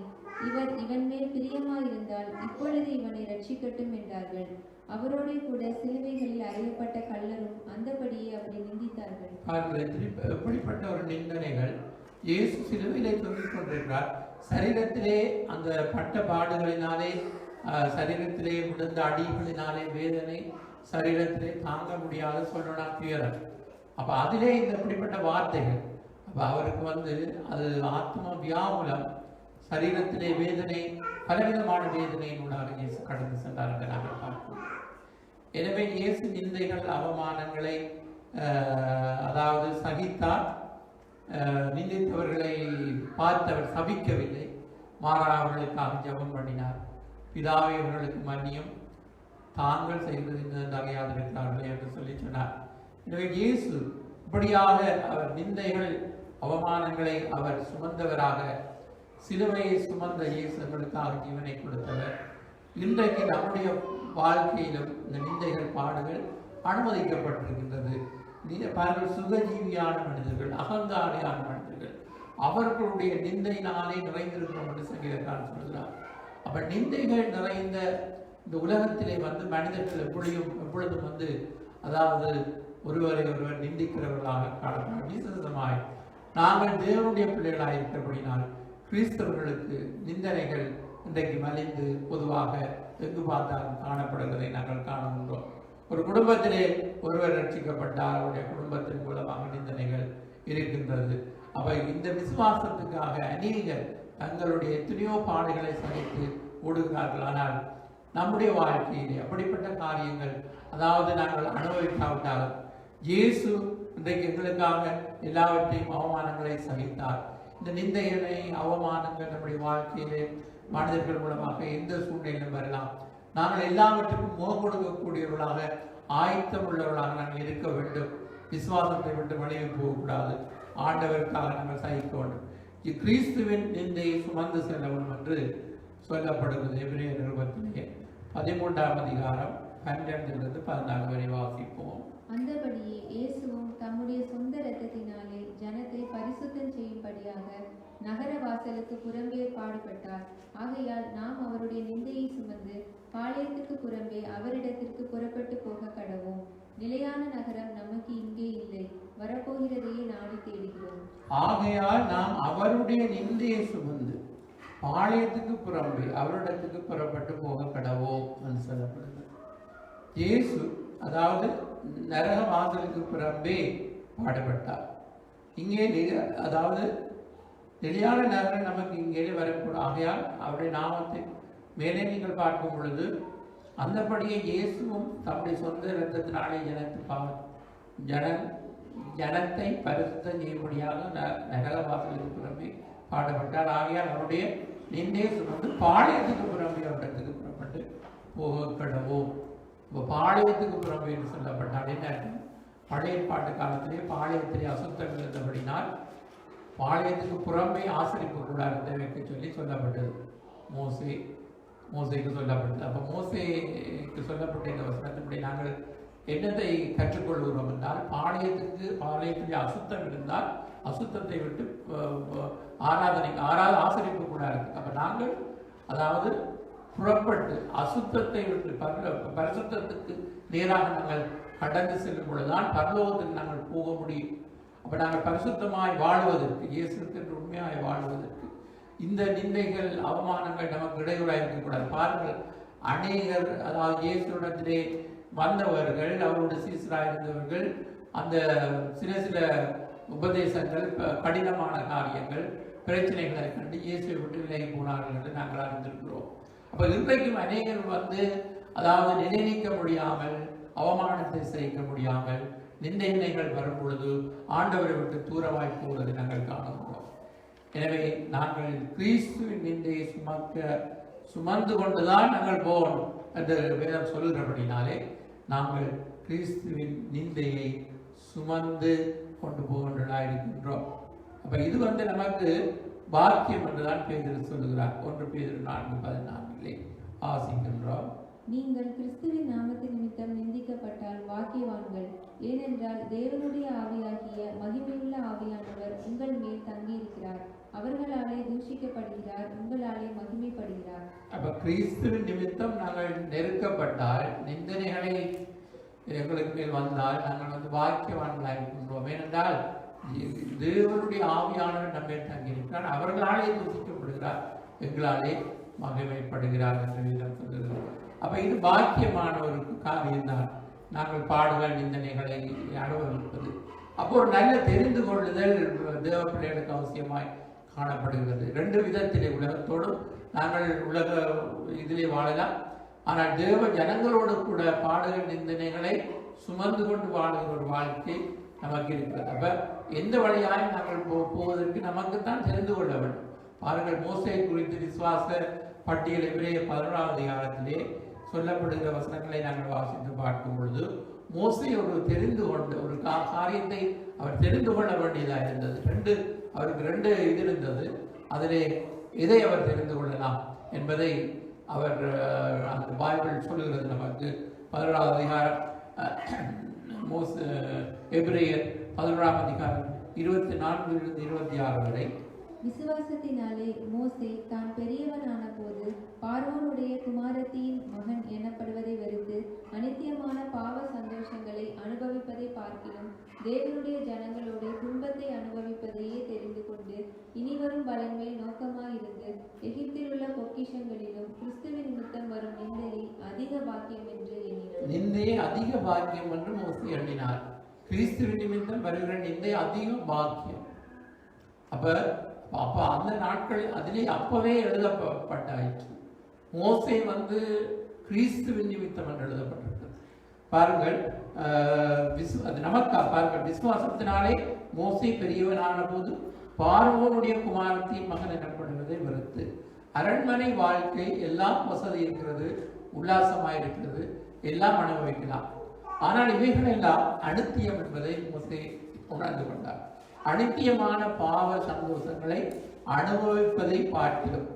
Speaker 4: இவன் மேல் பிரியமாயிருந்தால் இப்பொழுது இவனை ரட்சிக்கட்டும் என்றார்கள். அவரோட கூட சிலுவைகளில் அறையப்பட்ட கள்ளரும் அந்தபடியே அவரை நிந்தித்தார்கள்.
Speaker 1: எப்படிப்பட்ட ஒரு நிந்தனைகள்! இயேசு சிலுவையிலே தொங்கிக் கொண்டிருக்கிறார். சரீரத்திலே அந்த பட்ட பாடுகளினாலே, சரீரத்திலே விழுந்த அடிகளினாலே வேதனை, சரீரத்திலே தாங்க முடியாத சொல்லனா துயரம். அப்ப அதிலே இந்த இப்படிப்பட்ட வார்த்தைகள். அப்ப அவருக்கு அது ஆத்ம வியாகுலம், சரீரத்திலே வேதனை, பலவிதமான வேதனையினூடாக இயேசு கடந்து சென்றார் என்று நாங்கள் பார்க்கிறோம். எனவே இயேசு நிந்தைகள், அவமானங்களை அதாவது சகித்தார். நிந்தித்தவர்களை பார்த்தவர் சபிக்கவில்லை, மாறாக அவர்களுக்காக ஜெபம் பண்ணினார். பிதாவை அவர்களுக்கு மன்னியும், தாங்கள் செய்வது நகையாதிருக்கிறார்களே என்று சொல்லி சொன்னார். எனவே இயேசு இப்படியாக அவர் நிந்தைகள், அவமானங்களை அவர் சுமந்தவராக, சிலுவையை சுமந்த இயேசுகளுக்காக ஜீவனை கொடுத்தவர். இன்றைக்கு நம்முடைய வாழ்க்கையிலும் இந்த நிந்தைகள், பாடுகள் அனுமதிக்கப்பட்டிருக்கின்றது. பாருங்கள், சுகஜீவியான மனிதர்கள், அகங்காரியான மனிதர்கள், அவர்களுடைய நிந்தையினாலே நிறைந்திருக்கிறோம் என்று சங்கீதக்காரன் சொல்கிறார். அப்ப நிந்தைகள் நிறைந்த இந்த உலகத்திலே மனிதர்கள் எப்பொழுதும் அதாவது ஒருவரை ஒருவர் நிந்திக்கிறவர்களாக காணப்படும். விசேஷமாய் நாங்கள் தேவனுடைய பிள்ளைகளாக இருக்கிறபடினால் கிறிஸ்தவர்களுக்கு நிந்தனைகள் இன்றைக்கு மலிந்து பொதுவாக எங்கு பார்த்தாலும் காணப்படுவதை நாங்கள் காணுகின்றோம். ஒரு குடும்பத்திலே ஒருவர் ரட்சிக்கப்பட்டால் அவருடைய குடும்பத்தின் மூலமாக நிந்தனைகள் இருக்கின்றது.
Speaker 5: அப்ப இந்த விசுவாசத்துக்காக அநேகர் தங்களுடைய எத்தனையோ பாடுகளை சகித்து ஓடுகிறார்கள். ஆனால் நம்முடைய வாழ்க்கையிலே அப்படிப்பட்ட காரியங்கள், அதாவது நாங்கள் அனுபவிக்காவிட்டாலும் இயேசு இன்றைக்கு எங்களுக்காக எல்லாவற்றையும் அவமானங்களை சகித்தார். இந்த நிந்தைகளை அவமானங்கள் நம்முடைய வாழ்க்கையிலே மனிதர்கள் மூலமாக எந்த சூழ்நிலையிலும் வரலாம். நாங்கள் எல்லாவற்றுக்கும் முகம் கொடுக்கக்கூடியவர்களாக, ஆயத்தம் உள்ளவர்களாக நாங்கள் இருக்க வேண்டும். விசுவாசத்தை விட்டு வெளியே போகக்கூடாது. ஆண்டவருக்காக நாங்கள் சகிக்க வேண்டும். கிறிஸ்துவின் நிந்தையை சுமந்து செல்ல வேண்டும் என்று சொல்லப்படுகிறது. எபிரேயர் நிருபத்திலே 13ஆம் அதிகாரம் 12 14 வரை வாசிப்போம்.
Speaker 4: அந்தபடியே இயேசுவும் தம்முடைய சொந்த இரத்தத்தினாலே ஜனத்தை பரிசுத்தம் செய்யும்படியாக நகர வாசலுக்கு புறம்பே பாடுபட்டார். ஆகையால் நாம் அவருடைய நிந்தையை சுமந்து பாளையத்துக்கு புறம்பே அவரிடத்திற்கு புறப்பட்டு போக கடவோம். நிலையான நகரம் நமக்கு இங்கே இல்லை, வரப்போகிறதையே நாடி தேடுகிறோம்.
Speaker 5: ஆகையால் நாம் அவருடைய நிந்தையை சுமந்து பாளையத்துக்கு புறம்பே அவரிடத்துக்கு புறப்பட்டு போக கடவோம் என்று சொல்லப்படுகிறது. இயேசு அதாவது நரக வாசலுக்கு புறம்பே பாடுபட்டார். இங்கே அதாவது நிலையான நகரம் நமக்கு இங்கே வரக்கூடும். ஆகையால் அவருடைய நாமத்தை மேலே நீங்கள் பார்க்கும் பொழுது அந்தபடியே இயேசுவும் தம்முடைய சொந்த இரத்தத்தினாலே ஜனத்தை பரிசுத்தம் செய்யும்படியாக நரக வாசலுக்கு புறம்பே பாடுபட்டார். ஆகையால் அவருடைய நிந்தையை சுமந்து பாளையத்துக்கு புறம்பே அவரிடத்துக்கு புறப்பட்டு போக கடவோம். இப்போ பாளையத்துக்கு புறம்பே என்று சொல்லப்பட்டால் என்ன அர்த்தம்? பழைய பாட்டு காலத்திலே பாளையத்திலே அசுத்தங்கள் இருந்தபடினால் பாளையத்துக்கு புறம்பே ஆசரிப்பு கூடாரத்தை வைக்க சொல்லப்பட்டது. மோசேக்கு சொல்லப்பட்டது. அப்போ மோசேக்கு சொல்லப்பட்ட இந்த வசனத்தின்படி நாங்கள் என்னத்தை கற்றுக்கொள்கிறோம் என்றால், பாளையத்திலே அசுத்தம் இருந்தால் அசுத்தத்தை விட்டு ஆசரிப்பு கூடாது. அப்போ நாங்கள் அதாவது புறப்பட்டு அசுத்தத்தை விட்டு பரிசுத்தத்துக்கு நேராக நாங்கள் கடந்து செல்லும் பொழுதுதான் பரலோகத்துக்கு நாங்கள் போக முடியும். அப்போ நாங்கள் பரிசுத்தமாய் வாழ்வதற்கு, இயேசுக்கு உண்மையாய் வாழ்வதற்கு இந்த நிந்தைகள் அவமானங்கள் நமக்கு இடையூறாக இருக்கக்கூடாது. பாருங்கள், அநேகர் அதாவது இயேசுடத்திலே வந்தவர்கள், அவருடைய சீசராக இருந்தவர்கள், அந்த சில உபதேசங்கள், கடினமான காரியங்கள், பிரச்சனைகளை கண்டு இயேசுவை விட்டு விலகி போனார்கள் என்று நாங்கள் அறிந்திருக்கிறோம். அப்போ இன்றைக்கும் அநேகர் வந்து அதாவது நிலைநிற்க முடியாமல், அவமானத்தை சகிக்க முடியாமல், நிந்தைகள் வரும் பொழுது ஆண்டவரை விட்டு தூரமாய் போவதை நாங்கள் காணுகிறோம். எனவே நாங்கள் கிறிஸ்துவின் நிந்தையை சுமந்து கொண்டுதான் நாங்கள் போகணும் என்று வேதம் சொல்கிறபடினாலே நாங்கள் கிறிஸ்துவின் நிந்தையை சுமந்து கொண்டு போகின்றதாக இருக்கின்றோம். அப்ப இது வந்து நமக்கு பாக்கியம் என்றுதான் பேதுரு சொல்லுகிறார். 1 பேதுரு 4:14 ஆசிக்கின்றோம்.
Speaker 4: நீங்கள் கிறிஸ்துவின் நாமத்தின் நிமித்தம் நிந்திக்கப்பட்டால் பாக்கியவான்கள், ஏனென்றால் தேவனுடைய ஆவியாகிய மகிமையுள்ள ஆவியானவர் உங்கள் மேல் தங்கியிருக்கிறார். அவர்களாலே தூஷிக்கப்படுகிறார், உங்களாலே மகிமைப்படுகிறார்.
Speaker 5: அப்ப கிறிஸ்துவின் நிமித்தம் நாங்கள் நெருக்கப்பட்டால், நிந்தனைகளை எங்களுக்கு மேல் வந்தால் நாங்கள் வந்து பாக்கியவான்களாக இருக்கின்றோம். ஏனென்றால் தேவனுடைய ஆவியானவர் நம்ம தங்கியிருக்கிறார், அவர்களாலே தூஷிக்கப்படுகிறார், எங்களாலே மகிமைப்படுகிறார் என்று வேதம் சொல்லுகிறது. அப்ப இது பாக்கியமான ஒரு காரியம்தான், நாங்கள் பாடுகள் நிந்தனைகளை அனுபவிப்பது. அப்போ ஒரு நல்ல தெரிந்து கொள்ளுதல் தேவ பிள்ளைகளுக்கு அவசியமாய் காணப்படுகிறது. 2 விதத்திலே, உலகத்தோடும் நாங்கள் உலக இதிலே வாழலாம், ஆனால் தேவ ஜனங்களோடு கூட பாடுகள் நிந்தனைகளை சுமந்து கொண்டு வாழுகிற ஒரு வாழ்க்கை நமக்கு இருக்கிறது. அப்ப எந்த வழியாயும் நாங்கள் போவதற்கு நமக்குத்தான் தெரிந்து கொள்ள வேண்டும். பாருங்கள், மோசேயை குறித்து விசுவாச பட்டியல் எபிரேயர் 11ஆம் அதிகாரத்திலே சொல்லப்படுகிற வசனங்களை நாங்கள் வாசித்து பார்க்கும் பொழுது, மோசே ஒரு தெரிந்து கொண்ட ஒரு காரியத்தை அவர் தெரிந்து கொள்ள வேண்டியதாக இருந்தது. அவருக்கு 2 இது இருந்தது. அதிலே எதை அவர் தெரிந்து கொள்ளலாம் என்பதை அவர் அந்த பைபிள் சொல்லுகிறது நமக்கு. 11ஆம் அதிகாரம் எபிரேயர் 11ஆம் அதிகாரம் 24-26 வரை.
Speaker 4: விசுவாசத்தினாலே மோசே தான் பெரியவனான போது பார்வோனுடைய குமாரத்தியின் மகன் எனப்படுவதை வெறுத்து அநித்தியமான பாவ சந்தோஷங்களை அனுபவிப்பதை பார்க்கிலும் தேவனுடைய ஜனங்களோட துன்பத்தை அனுபவிப்பதையே தெரிந்து கொண்டு இனிவரும் பலன்மேல் நோக்கமாயிருந்து எகிப்தில் உள்ள பொக்கிஷங்களிலும் கிறிஸ்துவின் நிமித்தம் வரும் நிந்தையை அதிக பாக்கியம் என்று எண்ணினார்.
Speaker 5: நிந்தையை அதிக பாக்கியம் என்று மோசே எண்ணினார். கிறிஸ்துவின் நிமித்தம் வருகிற நிந்தை அதிக பாக்கியம். அப்ப அந்த நாட்கள் அதிலே அப்பவே எழுதப்பட்டாயிற்று. மோசே வந்து கிறிஸ்துவின் நிமித்தம் என்று எழுதப்பட்டிருக்கிறது. பாருங்கள், அது நமக்கா பாருங்கள், விசுவாசத்தினாலே மோசே பெரியவனான போது பார்வோனுடைய குமாரத்தின் மகன் எனப்படுவதை வெறுத்து, அரண்மனை வாழ்க்கை எல்லாம் வசதி இருக்கிறது, உல்லாசமாயிருக்கிறது, எல்லாம் அனுபவிக்கலாம். ஆனால் இவைகள் எல்லாம் அனித்தியம் என்பதை மோசே உணர்ந்து கொண்டார். அனித்தியமான பாவ சந்தோஷங்களை அனுபவிப்பதை பார்க்கிறோம்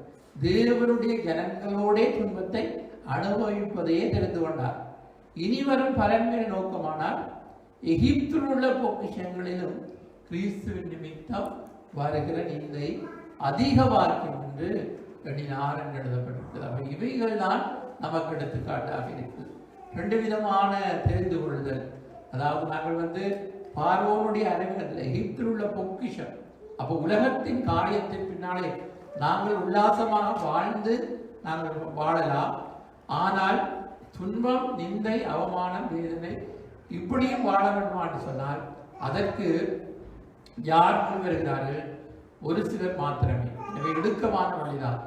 Speaker 5: தேவனுடைய ஜனங்களோட துன்பத்தை அனுபவிப்பதையே தெரிந்து கொண்டார். இனிவரும் பலன்களை நோக்கமானால் எகிப்தில் உள்ள பொக்கிஷங்களிலும் கிறிஸ்துவின் நிமித்தம் வருகிற நிந்தை அதிக வாக்கியம் என்று எண்ணினார் என்று எழுதப்பட்டிருக்கிறது. அப்ப இவைகள் தான் நமக்கு எடுத்துக்காட்டாக இருக்குது. 2 விதமான தெரிந்து கொள்ளுதல். அதாவது நாங்கள் வந்து பார்வோனுடைய அறிவியல் எகிப்தில் உள்ள பொக்கிஷம். அப்போ உலகத்தின் காரியத்தின் பின்னாலே நாங்கள் உல்லாசமாக வாழ்ந்து நாங்கள் வாழலாம். ஆனால் துன்பம், நிந்தை, அவமானம், வேதனை இப்படியும் வாழ வேண்டுமா என்று சொன்னால் அதற்கு யார் வருகிறார்கள்? ஒரு சிலர் மாத்திரமே. எனவே இடுக்கமான வழிதான்.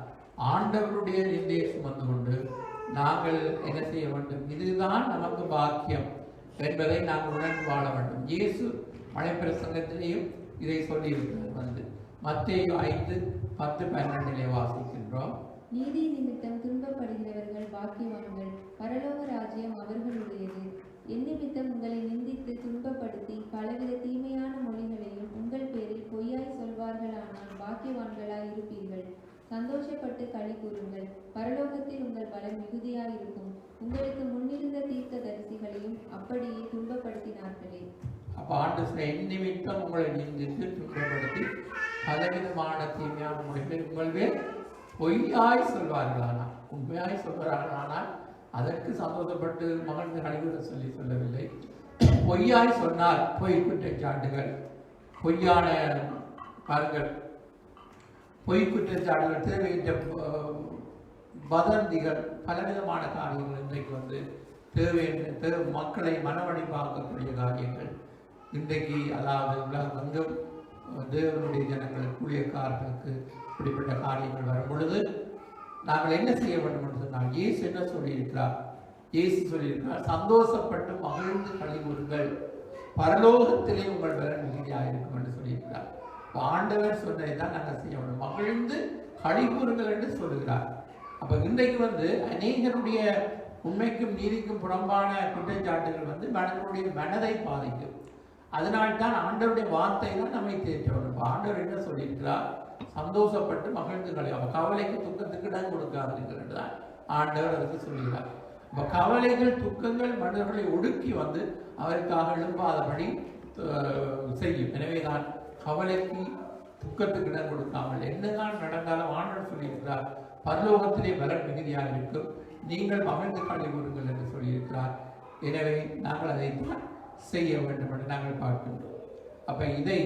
Speaker 5: ஆண்டவருடைய நிந்தையை சுமந்து கொண்டு நாங்கள் என்ன செய்ய வேண்டும்? இதுதான் நமக்கு பாக்கியம் என்பதை நாங்கள் உணர்ந்து வாழ வேண்டும். இயேசு மலை பிரசங்கத்திலேயும் இதை சொல்லியிருக்கிறார். வந்து மத்தேயு 5:10-12 வாசிக்கின்றோம்.
Speaker 4: நீதி நிமித்தம் துன்பப்படுகிறவர்கள் பாக்கியவான்கள், பரலோக ராஜ்யம் அவர்களுடையது. என் நிமித்தம் உங்களை நிந்தித்து துன்பப்படுத்தி பலவித தீமையான மொழிகளையும் உங்கள் பேரில் பொய்யாய் சொல்வார்களானால் பாக்கியவான்களாய் இருப்பீர்கள். சந்தோஷப்பட்டு களி கூறுங்கள், பரலோகத்தில் உங்கள் பலம் மிகுதியாயிருக்கும். உங்களுக்கு முன்னிருந்த தீர்க்க தரிசிகளையும் அப்படியே துன்பப்படுத்தினார்களே.
Speaker 5: அப்ப ஆண்டு என் நிமித்தம் உங்களை நிந்தித்து துன்பப்படுத்தி பலவிதமான தீமையான மொழிகளை உங்கள் பேர் பொய்யாய் சொல்வார்களானால், உண்மையாய் சொல்வார்களானால் அதற்கு சந்தோஷப்பட்டு மகன் கழிவுற சொல்லவில்லை. பொய்யாய் சொன்னால் பொய் குற்றச்சாட்டுகள், பொய்யான பாருங்கள், பொய் குற்றச்சாட்டுகள், தேவையற்ற வதந்திகள், பலவிதமான காரியங்கள் இன்றைக்கு வந்து தேவையற்ற மக்களை மனவழிப்பாக்கக்கூடிய காரியங்கள் இன்றைக்கு, அதாவது உலகெங்கும் தேவனுடைய ஜனங்களுக்கு, ஊழியக்காரர்களுக்கு இப்படிப்பட்ட காரியங்கள் வரும் பொழுது நாங்கள் என்ன செய்ய வேண்டும் என்று சொன்னால், இயேசு என்ன சொல்லியிருக்கிறார்? இயேசு சொல்லியிருக்கிறார், சந்தோஷப்பட்டு மகிழ்ந்து களி கூறுங்கள், பரலோகத்திலே உங்கள் பலன் மிகுதியாயிருக்கும் என்று சொல்லியிருக்கிறார். ஆண்டவர் சொன்னதை தான் நாங்கள் செய்ய வேண்டும், மகிழ்ந்து களி கூறுங்கள் என்று சொல்லுகிறார். அப்ப இன்றைக்கு வந்து அநேகருடைய உண்மைக்கும் நீதிக்கும் புறம்பான குற்றச்சாட்டுகள் வந்து மனிதனுடைய மனதை பாதிக்கும். அதனால்தான் ஆண்டவருடைய வார்த்தை தான் நம்மை தேற்ற வேண்டும். ஆண்டவர் என்ன சொல்லியிருக்கிறார்? சந்தோஷப்பட்டு மகிழ்ந்து களி, அப்ப கவலைக்கு துக்கத்துக்கு இடம் கொடுக்காதீர்கள் என்றுதான் ஆண்டவர் அதுக்கு சொல்கிறார். அப்ப கவலைகள், துக்கங்கள் மனிதர்களை ஒடுக்கி வந்து அவருக்காக எழும்பாதபடி செய்யும். எனவே தான் கவலைக்கு துக்கத்துக்கு இடம் கொடுக்காமல் என்னதான் நடந்தாலும் ஆண்டவர் சொல்லியிருக்கிறார், பரலோகத்திலே பலன் மிகுதியாக இருக்கும், நீங்கள் மகிழ்ந்து களி கூறுங்கள் என்று சொல்லியிருக்கிறார். எனவே நாங்கள் அதை செய்ய வேண்டும் என்று நாங்கள் பார்க்கின்றோம். அப்ப இதை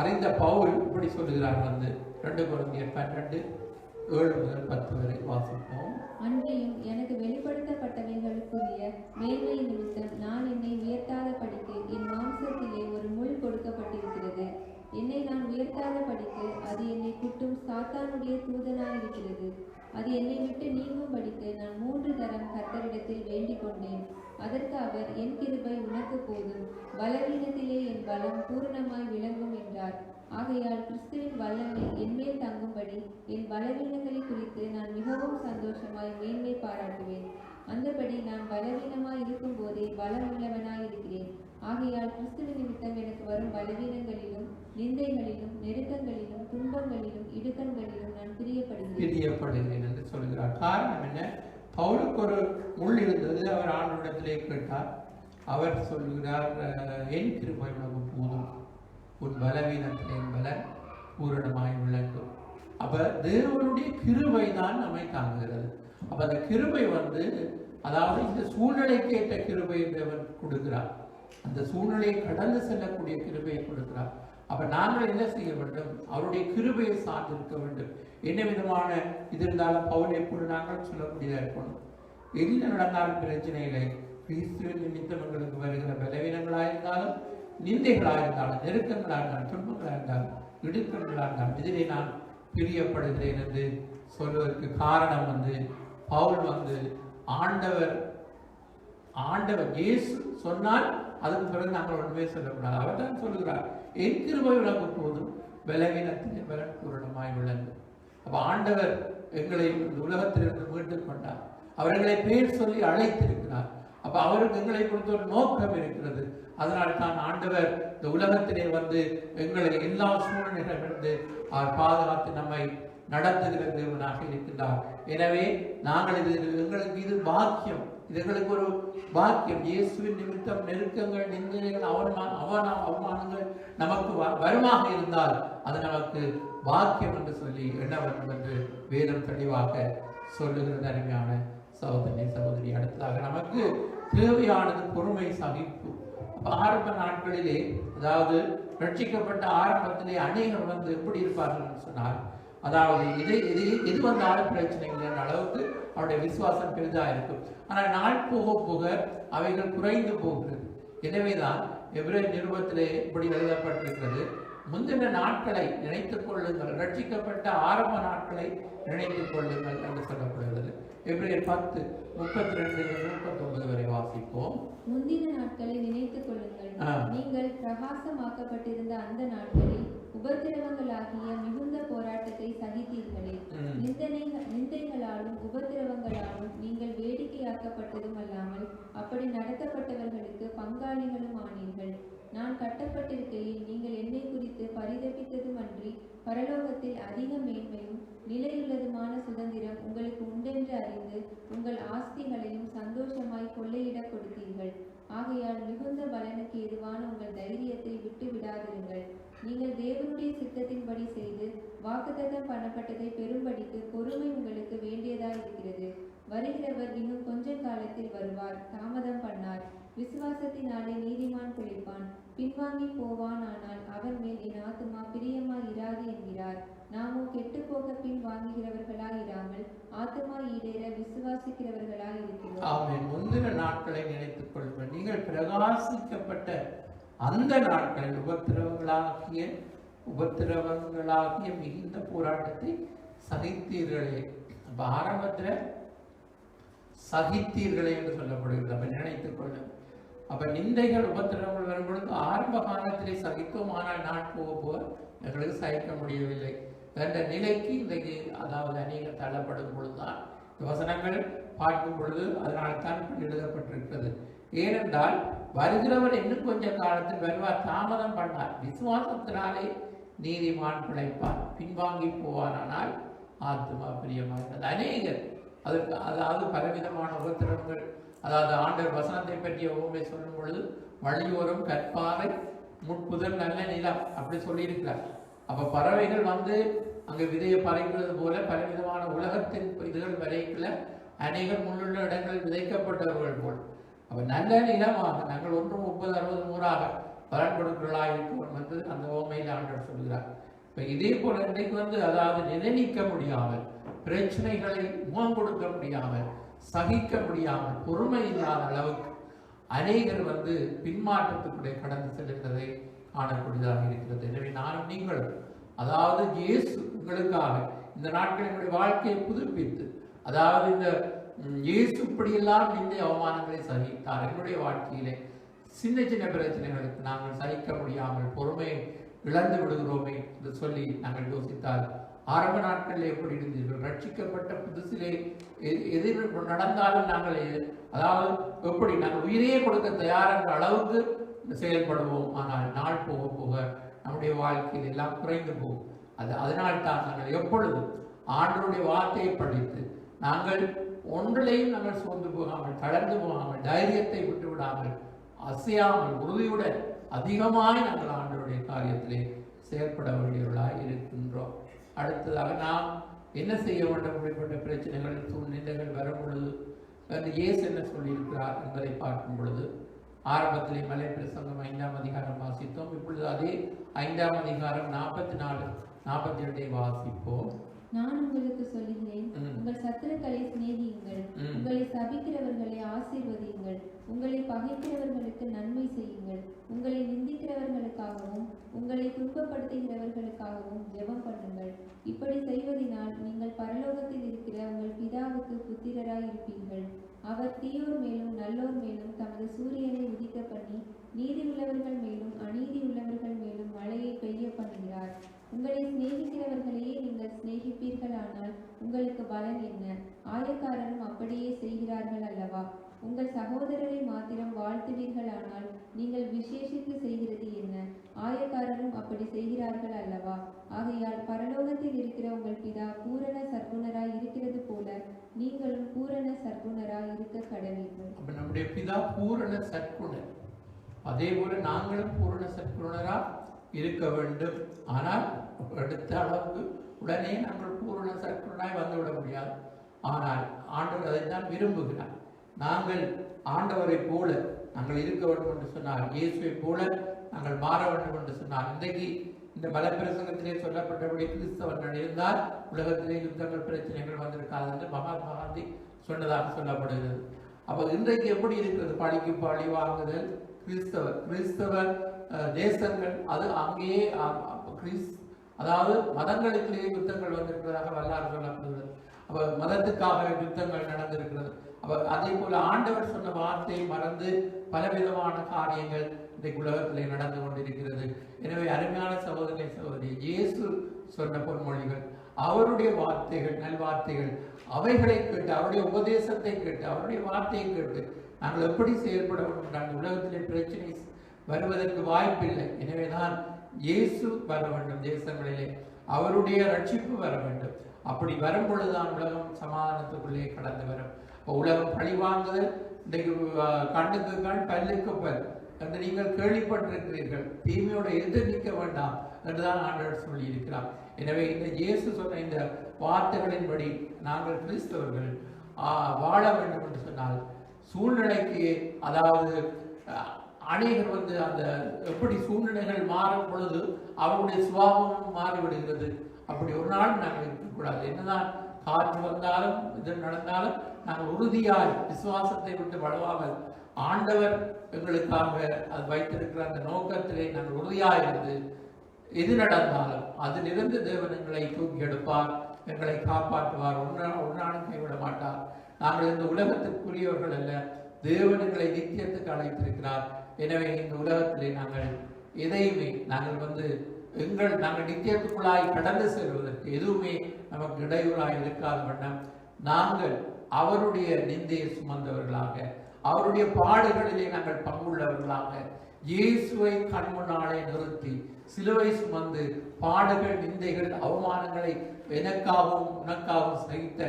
Speaker 5: அறிந்த பவுல் இப்படி சொல்லுகிறார். வந்து 2 கொரிந்தியர் 12:7-10 வரை வாசிப்போம்.
Speaker 4: அன்றையும் எனக்கு வெளிப்படுத்தப்பட்டவைகளுக்குரிய மேன்மை நிமித்தம் நான் என்னை உயர்த்தாத படிக்கு என் மாம்சத்திலே ஒரு முள் கொடுக்கப்பட்டிருக்கிறது. என்னை நான் உயர்த்தாத படிக்கு அது என்னை குட்டும் சாத்தானுடைய தூதனாயிருக்கிறது. அது என்னை விட்டு நீங்கும் படிக்கு நான் 3 தரம் கர்த்தரிடத்தில் வேண்டிக் கொண்டேன். அதற்கு அவர், என் கிருபை உனக்கு போதும், பலவீனத்திலே என் பலம் பூரணமாய் விளங்கும் என்றார். ஆகையால் கிறிஸ்துவின் வல்லமை என்மேல் தங்கும்படி என் பலவீனங்களை குறித்து நான் மிகவும் சந்தோஷமாய் மேன்மை பாராட்டுவேன். அந்தபடி நான் பலவீனமாய் இருக்கும் போதே பலமுள்ளவனாய் இருக்கிறேன். ஆகையால் கிறிஸ்துவின் நிமித்தம் எனக்கு வரும் பலவீனங்களிலும் நிந்தைகளிலும் நெருக்கங்களிலும் துன்பங்களிலும் இடுக்கண்களிலும் நான்
Speaker 5: பிரியப்படுகிறேன் என்று சொல்கிறார். காரணம் என்ன? பவுலுக்கு ஒரு முள் இருந்தது. அவர் ஆண்டவரிடத்திலே கேட்டார். அவர் சொல்கிறார், என் கிருபை உனக்கு போதும், உன் பலவீனத்திலே என் பலன் பூரணமாய் விளங்கும். அப்ப தேவனுடைய கிருபை தான் நம்மை தாங்குகிறது. அப்ப அந்த கிருபை வந்து, அதாவது இந்த சூழ்நிலைக்கு ஏற்ற கிருபையை தேவன் கொடுக்கிறார். அந்த சூழ்நிலையை கடந்து செல்லக்கூடிய கிருபையை கொடுக்கிறார். அப்ப நாங்கள் என்ன செய்ய வேண்டும்? அவருடைய கிருபையை சார்ந்திருக்க வேண்டும். என்ன விதமான இது இருந்தாலும் பவுல் எப்பொழுது நாங்கள் சொல்லக்கூடியதாக இருக்கணும். என்ன நடந்தாலும் பிரச்சனை இல்லை. கிறிஸ்துவின் நிமித்தம் எங்களுக்கு வருகிற பலவீனங்களாக இருந்தாலும், நிந்தைகளாக இருந்தாலும், நெருக்கங்களாக இருந்தாலும், துன்பங்களாக இருந்தாலும் இடுக்கின்றான். இதிலே நான் பிரியப்படுகிறேன் என்று சொல்வதற்கு காரணம் பவுல் ஆண்டவர் இயேசு சொன்னால் அதுக்கு பிறகு நாங்கள் ஒன்றுமே சொல்லக்கூடாது. அவர் தான் சொல்லுகிறார், என் கிருபை உனக்கு போதும், பலவீனத்திலே பலன் பூரணமாய் விளங்கும். அப்ப ஆண்டவர் எங்களை இந்த உலகத்திலிருந்து மீட்டுக் கொண்டார். அவர்களை பேர் சொல்லி அழைத்திருக்கிறார். அப்ப அவருக்கு எங்களை பொறுத்த ஒரு நோக்கம் இருக்கிறது. அதனால் தான் ஆண்டவர் இந்த உலகத்திலே எங்களை எல்லா சூழ்நிலைகளிலிருந்து அவர் பாதுகாத்து நம்மை நடத்துகிற தேவனாக இருக்கின்றார். எனவே நாங்கள் எங்களுக்கு இது பாக்கியம், இது எங்களுக்கு ஒரு பாக்கியம். இயேசுவின் நிமித்தம் நெருக்கங்கள், நிந்தனைகள், அவமானங்கள் நமக்கு வருமாக இருந்தால் அது நமக்கு பாக்கியம் என்று சொல்லி எண்ண வேண்டும் என்று வேதம் தெளிவாக சொல்லுகிறது. அருமையான சகோதரி, அடுத்ததாக நமக்கு தேவையானது பொறுமை, சகிப்பு. ஆரம்ப நாட்களிலே, அதாவது ரட்சிக்கப்பட்ட ஆரம்பத்திலே அநேகர் எப்படி இருப்பார்கள் என்று சொன்னால், அதாவது இது வந்தாலும் பிரச்சனை இல்லை என்ற அளவுக்கு அவருடைய விசுவாசம் பெரிதா இருக்கும். ஆனால் நாள் போக போக அவைகள் குறைந்து போகிறது. எனவேதான் எபிரேயர் நிருபத்திலே இப்படி எழுதப்பட்டிருக்கிறது, முந்தின நாட்களை நினைத்துக் கொள்ளுங்கள், ரட்சிக்கப்பட்ட ஆரம்ப நாட்களை நினைத்துக் கொள்ளுங்கள் என்று சொல்லப்படுகிறது. எபிரேயர் 10:32-39 வரை வாசிப்போம்.
Speaker 4: முந்தின நாட்களை நினைத்துக் கொள்ளுங்கள், நீங்கள் பிரகாசமாக்கப்பட்டிருந்த அந்த நாட்களில் உபத்திரவங்களாகிய மிகுந்த போராட்டத்தை சகித்தீர்களே. நிந்தைகளாலும் உபத்திரவங்களாலும் நீங்கள் வேடிக்கையாக்கப்பட்டதும் அல்லாமல் அப்படி நடத்தப்பட்டவர்களுக்கு பங்காளிகளும் ஆனீர்கள். நான் கட்டப்பட்டிருக்கையில் நீங்கள் என்னை குறித்து பரிதபித்ததும் அன்றி பரலோகத்தில் அதிக மேன்மையும் நிலையுள்ளதுமான சுதந்திரம் உங்களுக்கு உண்டென்று அறிந்து உங்கள் ஆஸ்திகளையும் சந்தோஷமாய் கொள்ளையிட கொடுத்தீர்கள். ஆகையால் மிகுந்த பலனுக்கு எதுவான உங்கள் தைரியத்தை விட்டு விடாதிருங்கள். நீங்கள் தேவனுடைய சித்தத்தின்படி செய்து வாக்குத்தத்தம் பண்ணப்பட்டதை பெரும்படிக்கு பொறுமை உங்களுக்கு வேண்டியதாய் இருக்கிறது. வருகிறவர் இன்னும் கொஞ்ச காலத்தில் வருவார், தாமதம் பண்ணார். விசுவாசத்தினாலே நீதிமான் பிழைப்பான், பின்வாங்கி போவான். ஆனால் அவன் மேல் என் ஆத்துமா பிரியமாய் இராது என்கிறார். நாமோ கெட்டுப்போக பின் வாங்குகிறவர்களாய் இராமல் ஆத்துமா ஈடேற விசுவாசிக்கிறவர்களாய் இருக்கிறோம்.
Speaker 5: ஆமென். முந்தின நாட்களை நினைத்துக் கொள்ளுங்கள். நீங்கள் பிரகாசிக்கப்பட்ட அந்த நாட்களில் உபத்திரவங்களாகிய மிகுந்த போராட்டத்தை சகித்தீர்களே. அப்ப ஆரம்பத்தில் சகித்தீர்களே என்று சொல்லப்படுகிறது. அப்ப நினைத்துக் கொள்ளுங்கள். அப்ப நிந்தைகள், உபத்திரவங்கள் வரும்பொழுது ஆரம்ப காலத்திலே சகித்தோம், ஆனால் நாட் போக போக எங்களுக்கு சகிக்க முடியவில்லை என்ற நிலைக்கு இன்றைக்கு, அதாவது அநேக தள்ளப்படும் பொழுதுதான் வசனங்கள் பார்க்கும் பொழுது அதனால்தான் எழுதப்பட்டிருக்கிறது. ஏனென்றால் வருகிறவர் இன்னும் கொஞ்ச காலத்தில் வருவார், தாமதம் பண்ணார். விசுவாசத்தினாலே நீதிமான் பிழைப்பார், பின்வாங்கி போவானால் ஆத்துமா பிரியமாகிறது. அநேகர் அதற்கு, அதாவது பலவிதமான உபத்திரவங்கள், அதாவது ஆண்டவர் வசனத்தை பற்றிய உண்மை சொல்லும் பொழுது வழியோரம் கற்பாறை முட்புதல் நல்ல நிலம் அப்படி சொல்லியிருக்கிறார். அப்ப பறவைகள் அங்க விதையை பறைக்கிறது போல பலவிதமான உலகத்தின் இதுகள் வரைக்குள்ள அநேகர் முன்னுள்ள இடங்களில் விதைக்கப்பட்டவர்கள் போல். அப்ப நல்ல நிலமாக நாங்கள் 1, 30, 60, 100 பலன் கொடுக்கிறவர்களாக இருக்கும் என்று அந்த ஓமையில் ஆண்டவர் சொல்கிறார். இப்ப இதே போல இன்றைக்கு அதாவது நிலைநிற்க முடியாமல், பிரச்சனைகளை முகம் கொடுக்க முடியாமல், சகிக்க முடியாமல், பொறுமை இல்லாத அளவுக்கு அநேகர் பின்மாற்றத்துக்குள்ளே கடந்து செல்கிறதை காணக்கூடியதாக இருக்கிறது. எனவே நானும் நீங்களும், அதாவது இயேசு உங்களுக்காக இந்த நாட்கள் என்னுடைய வாழ்க்கையை புதுப்பித்து, அதாவது இந்த இயேசு இப்படியெல்லாம் இந்த அவமானங்களை சகித்தார். என்னுடைய வாழ்க்கையிலே சின்ன சின்ன பிரச்சனைகளுக்கு நாங்கள் சகிக்க முடியாமல் பொறுமையை இழந்து விடுகிறோமே என்று சொல்லி நாங்கள் யோசித்தால், ஆரம்ப நாட்களில் எப்படி இருந்தீர்கள்? ரட்சிக்கப்பட்ட புதுசிலே எது நடந்தாலும் நாங்கள், அதாவது எப்படி நாங்கள் உயிரையே கொடுக்க தயாரான அளவுக்கு செயல்படுவோம். ஆனால் நாள் போக போக நம்முடைய வாழ்க்கையில் எல்லாம் குறைந்து போகும். அதனால்தான் நாங்கள் எப்பொழுதும் ஆண்டவருடைய வார்த்தையை படித்து நாங்கள் ஒன்றிலையும் நாங்கள் சோர்ந்து போகாமல், தளர்ந்து போகாமல், தைரியத்தை விட்டு விடாமல், அசையாமல், உறுதியுடன் அதிகமாய் நாங்கள் ஆண்டவருடைய காரியத்திலே செயல்பட வேண்டியவர்களாய் இருக்கின்றோம். அடுத்ததாக நாம் என்ன செய்ய வேண்டும்? அப்படிப்பட்ட பிரச்சனைகள், சூழ்நிலைகள் வரும் பொழுது இயேசு என்ன சொல்லியிருக்கிறார் என்பதை பார்க்கும் பொழுது, ஆரம்பத்திலே மலை பிரசங்கம் 5ஆம் அதிகாரம் வாசித்தோம். இப்பொழுது அதே 5ஆம் அதிகாரம் 44, 42 வாசிப்போம்.
Speaker 4: நான் உங்களுக்கு சொல்லுகிறேன், உங்கள் சத்துருக்களை சிநேகியுங்கள், உங்களை சபிக்கிறவர்களை ஆசீர்வதியுங்கள், உங்களை பகைக்கிறவர்களுக்கு நன்மை செய்யுங்கள், உங்களை நிந்திக்கிறவர்களுக்காகவும் உங்களை துன்பப்படுத்துகிறவர்களுக்காகவும் ஜெபம் பண்ணுங்கள். இப்படி செய்வதினால் நீங்கள் பரலோகத்தில் இருக்கிற உங்கள் பிதாவுக்கு புத்திரராய் இருப்பீர்கள். அவர் தீயோர் மேலும் நல்லோர் மேலும் தமது சூரியனை உதிக்க பண்ணி நீதி உள்ளவர்கள் மேலும் அநீதி உள்ளவர்கள் மேலும் மழையை பெய்ய பண்ணுகிறார். உங்களை சிநேகிக்கிறவர்களையே நீங்கள் சிநேகிப்பீர்களானால் உங்களுக்கு பலன் என்ன? ஆயக்காரரும் அப்படியே செய்கிறார்கள் அல்லவா? உங்கள் சகோதரரை மாத்திரம் வாழ்த்துவீர்களானால் நீங்கள் விசேஷித்து செய்கிறது என்ன? ஆயக்காரரும் அப்படி செய்கிறார்கள் அல்லவா? ஆகையால் பரலோகத்தில் இருக்கிற உங்கள் பிதா பூரண சர்க்குணராய் இருக்கிறது போல நீங்களும் பூரண சர்க்குணராய் இருக்க கடவீர்கள்.
Speaker 5: அப்ப நம்முடைய பிதா பூரண சற்குணர், அதே போல நாங்களும் பூரண சற்குணரா இருக்க வேண்டும். ஆனால் அடுத்த அளவுக்கு உடனே நாங்கள் பூரண சற்குணராய் வந்துவிட முடியாது. ஆனால் ஆண்டவர் அதைத்தான் விரும்புகிறார். நாங்கள் ஆண்டவரை போல நாங்கள் இருக்க வேண்டும் என்று சொன்னார், இயேசுவை போல நாங்கள் மாற வேண்டும் என்று சொன்னார். இன்றைக்கு இந்த பலப்பிரசங்கத்திலே சொல்லப்பட்டபடி கிறிஸ்தவர்கள் இருந்தால் உலகத்திலே யுத்தங்கள் பிரச்சனைகள் வந்திருக்காது என்று மகாத்மா காந்தி சொன்னதாக சொல்லப்படுகிறது. அப்போ இன்றைக்கு எப்படி இருக்கிறது? பழிக்கு பழி வாங்குதல், கிறிஸ்தவ தேசங்கள், அது அங்கேயே அதாவது மதங்களுக்குள்ளேயே யுத்தங்கள் வந்திருக்கிறதாக வரலாறு சொல்லப்படுகிறது. அப்ப மதத்துக்காக யுத்தங்கள் நடந்திருக்கிறது. அப்ப அதே போல ஆண்டவர் சொன்ன வார்த்தையை மறந்து பலவிதமான காரியங்கள் இன்றைக்கு உலகத்திலே நடந்து கொண்டிருக்கிறது. எனவே அருமையான சகோதரி சகோதரி, இயேசு சொன்ன பொன்மொழிகள், அவருடைய வார்த்தைகள், நல்வார்த்தைகள், அவைகளை கேட்டு, அவருடைய உபதேசத்தை கேட்டு, அவருடைய வார்த்தையை கேட்டு நாங்கள் எப்படி செயல்பட வேண்டும்? நாங்கள் உலகத்திலே பிரச்சனை வருவதற்கு வாய்ப்பில்லை. எனவேதான் இயேசு வர வேண்டும் தேசங்களிலே, அவருடைய ரட்சிப்பு வர வேண்டும். அப்படி வரும் பொழுதுதான் உலகம் சமாதானத்துக்குள்ளே கடந்து வரும். உலகம் பழி வாங்குதல், இன்றைக்கு கண்ணுக்கு கண் பல்லுக்கு பல் என்று நீங்கள் கேள்விப்பட்டிருக்கிறீர்கள். தீமையோடு எதிர் நிற்க வேண்டாம் என்றுதான் ஆண்டவர் சொல்லி இருக்கிறார். எனவே இந்த இயேசு சொன்ன இந்த வார்த்தைகளின்படி நாங்கள் கிறிஸ்தவர்கள் வாழ வேண்டும் என்று சொன்னால் சூழ்நிலைக்கு, அதாவது அநேகர் அந்த எப்படி சூழ்நிலைகள் மாறும் பொழுது அவருடைய சுபாவமும் மாறிவிடுகிறது. அப்படி ஒரு நாள் நாங்கள் இருக்கக்கூடாது. என்னதான் காற்று வந்தாலும் இது நடந்தாலும் நாங்கள் உறுதியாய் விசுவாசத்தை விட்டு வளவாமல் ஆண்டவர் எங்களுக்காக அது வைத்திருக்கிற அந்த நோக்கத்திலே நாங்கள் உறுதியாயிருந்து எது நடந்தாலும் அதிலிருந்து தேவன் எங்களை தூக்கி எடுப்பார், எங்களை காப்பாற்றுவார், ஒன்றாலும் கைவிட மாட்டார். நாங்கள் இந்த உலகத்திற்குரியவர்கள் அல்ல, தேவன் எங்களை நித்தியத்துக்கு அழைத்திருக்கிறார். எனவே இந்த உலகத்திலே நாங்கள் எதையுமே நாங்கள் நித்தியத்துக்குள்ளாய் கடந்து செல்வதற்கு எதுவுமே நமக்கு இடையூறாய் இருக்காத வண்ணம் நாங்கள் அவருடைய நிந்தையை சுமந்தவர்களாக, அவருடைய பாடுகளிலே நாங்கள் பங்குள்ளவர்களாக, இயேசுவை கண்முன்னாலே நிறுத்தி சிலுவை சுமந்து பாடுகள், நிந்தைகள், அவமானங்களை எனக்காகவும் உனக்காகவும் சகித்த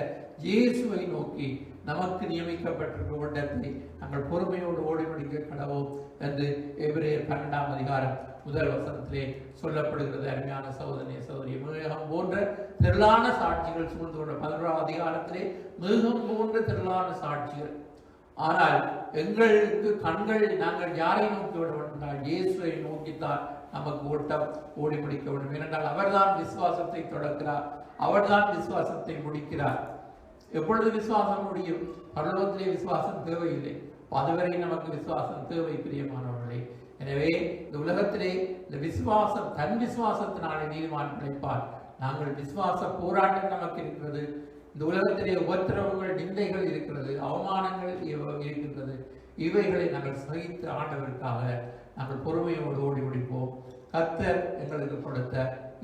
Speaker 5: இயேசுவை நோக்கி நமக்கு நியமிக்கப்பட்டிருக்கிற ஓட்டத்தை நாங்கள் பொறுமையோடு ஓடி முடிக்க கடவோம் என்று எபிரேயர் 12ஆம் அதிகாரம் 1 வசனத்திலே சொல்லப்படுகிறது. அருமையான சகோதரி சகோதரி, மேகம் போன்ற திரளான சாட்சிகள் சூழ்ந்து கொண்ட 11ஆம் அதிகாரத்திலே மேகம் போன்ற திரளான சாட்சிகள். ஆனால் எங்களுக்கு கண்கள், நாங்கள் யாரை நோக்கி விட வேண்டும்? இயேசுவை நோக்கித்தான் நமக்கு ஓட்டம் ஓடி முடிக்க வேண்டும். ஏனென்றால் அவர்தான் விசுவாசத்தை தொடக்கிறார், அவர்தான் விசுவாசத்தை முடிக்கிறார். எப்பொழுது விசுவாசம் முடியும்? பரலோகத்திலே விசுவாசம் தேவையில்லை, அதுவரை நமக்கு விசுவாசம் தேவை பிரியமானவர்களே. எனவே இந்த உலகத்திலே இந்த விசுவாசம், தன் விசுவாசத்தினாலே நீதிமான் பிழைப்பார். நாங்கள் விசுவாச போராட்டம் நமக்கு இருக்கிறது. இந்த உலகத்திலே உபத்திரவங்கள், நிந்தைகள் இருக்கிறது, அவமானங்கள் இருக்கின்றது. இவைகளை நாங்கள் சகித்து ஆண்டவருக்காக நாங்கள் பொறுமையோடு ஓடி முடிப்போம். கர்த்தர் எங்களுக்கு கொடுத்த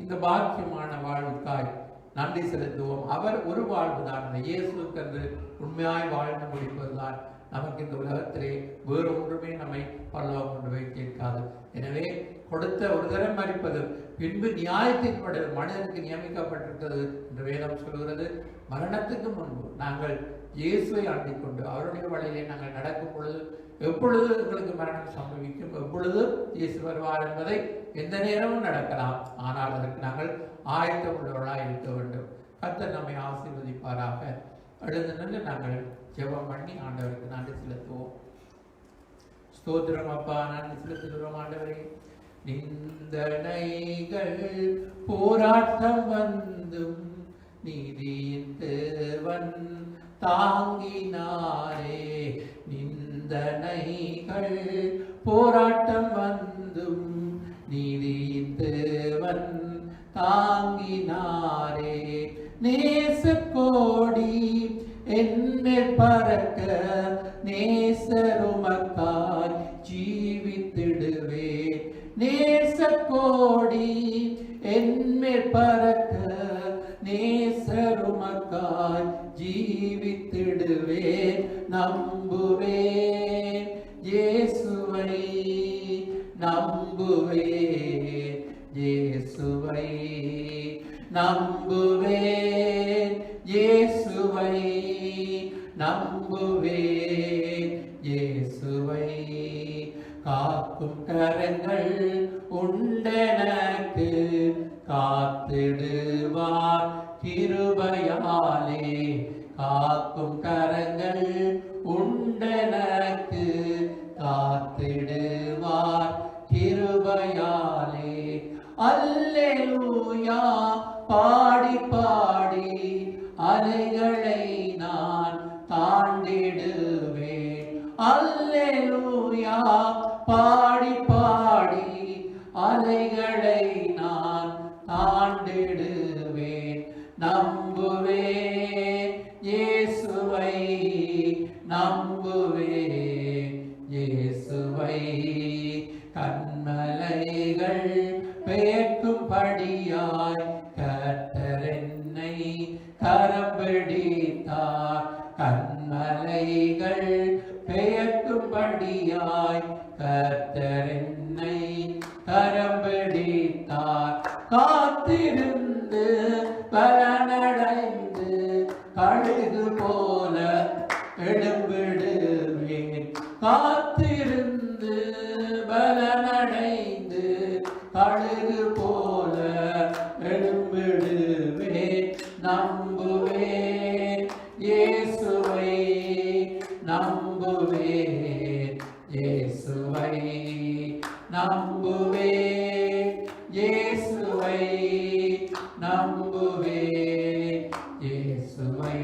Speaker 5: இந்த பாக்கியமான வாழ்வுக்காய் நன்றி செலுத்துவோம். அவர் ஒரு வாழ்வுதான், இயேசுக்கு என்று உண்மையாய் வாழ்ந்து முடிப்பதுதான் நமக்கு இந்த உலகத்திலே வேறு ஒன்றுமே நம்மை பரலோகம் கொண்டு வைத்திருக்காது. எனவே கொடுத்த ஒரு தரம் மறிப்பது, பின்பு நியாயத்தின்படி மனிதனுக்கு நியமிக்கப்பட்டிருக்கிறது என்று வேதம் சொல்கிறது. மரணத்துக்கு முன்பு நாங்கள் இயேசுவை ஆண்டிக் கொண்டு அவருடைய வழியிலே நாங்கள் நடக்கும் பொழுது எப்பொழுது எங்களுக்கு மரணம் சம்பவிக்கும், எப்பொழுது இயேசு வருவார் என்பதை எந்த நேரமும் நடக்கலாம். ஆனால் அதற்கு நாங்கள் ஆயத்தம் உள்ளவர்களாக இருக்க வேண்டும். கர்த்தர் நம்மை ஆசீர்வதிப்பாராக. எழுந்து நின்று நாங்கள் ஜெபம் பண்ணி ஆண்டவருக்கு நன்றி செலுத்துவோம். ஸ்தோத்திரம் அப்பா, நன்றி செலுத்துகிறோம் ஆண்டவரே. நிந்தனைகள் போராட்டம் வந்தும் நீதியின் தேவன் தாங்கினாரே. நிந்தனைகள் போராட்டம் வந்தும் நீதியின் தேவன் தாங்கினாரே. நேசக்கோடி என்மேல் பறக்க நேசருமக்காய் ஜீவித்திடுவே. நேசக்கோடி என்மேல் பறக்க நேசருமக்காய் ஜீவித்திடுவே. நம்புவேன் இயேசுவை, நம்புவேன் இயேசுவை, நம்புவேன் இயேசுவை, நம்புவேன் இயேசுவை. காக்கும் கரங்கள் உண்டெனக்கு காத்திடுவார் கிருபையாலே. காக்கும் கரங்கள் உண்டெனக்கு காத்திடுவார் கிருபையாலே. அல்லேலூயா பாடி பாடி அலைகளை நான் தாண்டிடுவேன். அல்லேலூயா பாடி பாடி அலைகளை நான் தாண்டிடுவேன். நம்புவேன் இயேசுவை, நம்புவேன் இயேசுவை. கண்மலைகள் பெயர்க்கும்படியாய் கர்த்தர் என்னை கரம் பிடித்தார். கண்மலைகள் பெயர்க்கும்படியாய் கர்த்தர் என்னை கரம் பிடித்தார். காத்திருந்து பலனடைந்து கழுகு போல எழும்பிடுவேன். காத்திருந்து பலனடைந்து கழுகு போல எழும்பிடுவேன். நம்புவேன் இயேசுவை, நம்புவேன் இயேசுவை, நம்புவேன் இயேசுவை, நம்புவேன் இயேசுவை.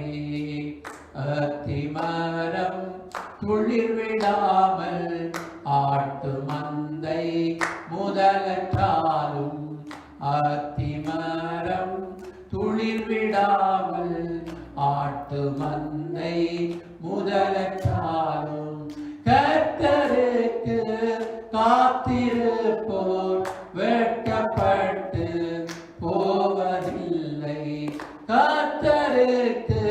Speaker 5: அத்திமரம் துளிர் விடாமல் ஆட்டு மந்தை முதலற்றாலும். அத்திமரம் துளிர் விடாமல் ஆட்டு மந்தை முதலற்றாலும். கர்த்தருக்கு காத்திருப்போர் வெட்கப்பட்டு போவதில்லை. கர்த்தருக்கு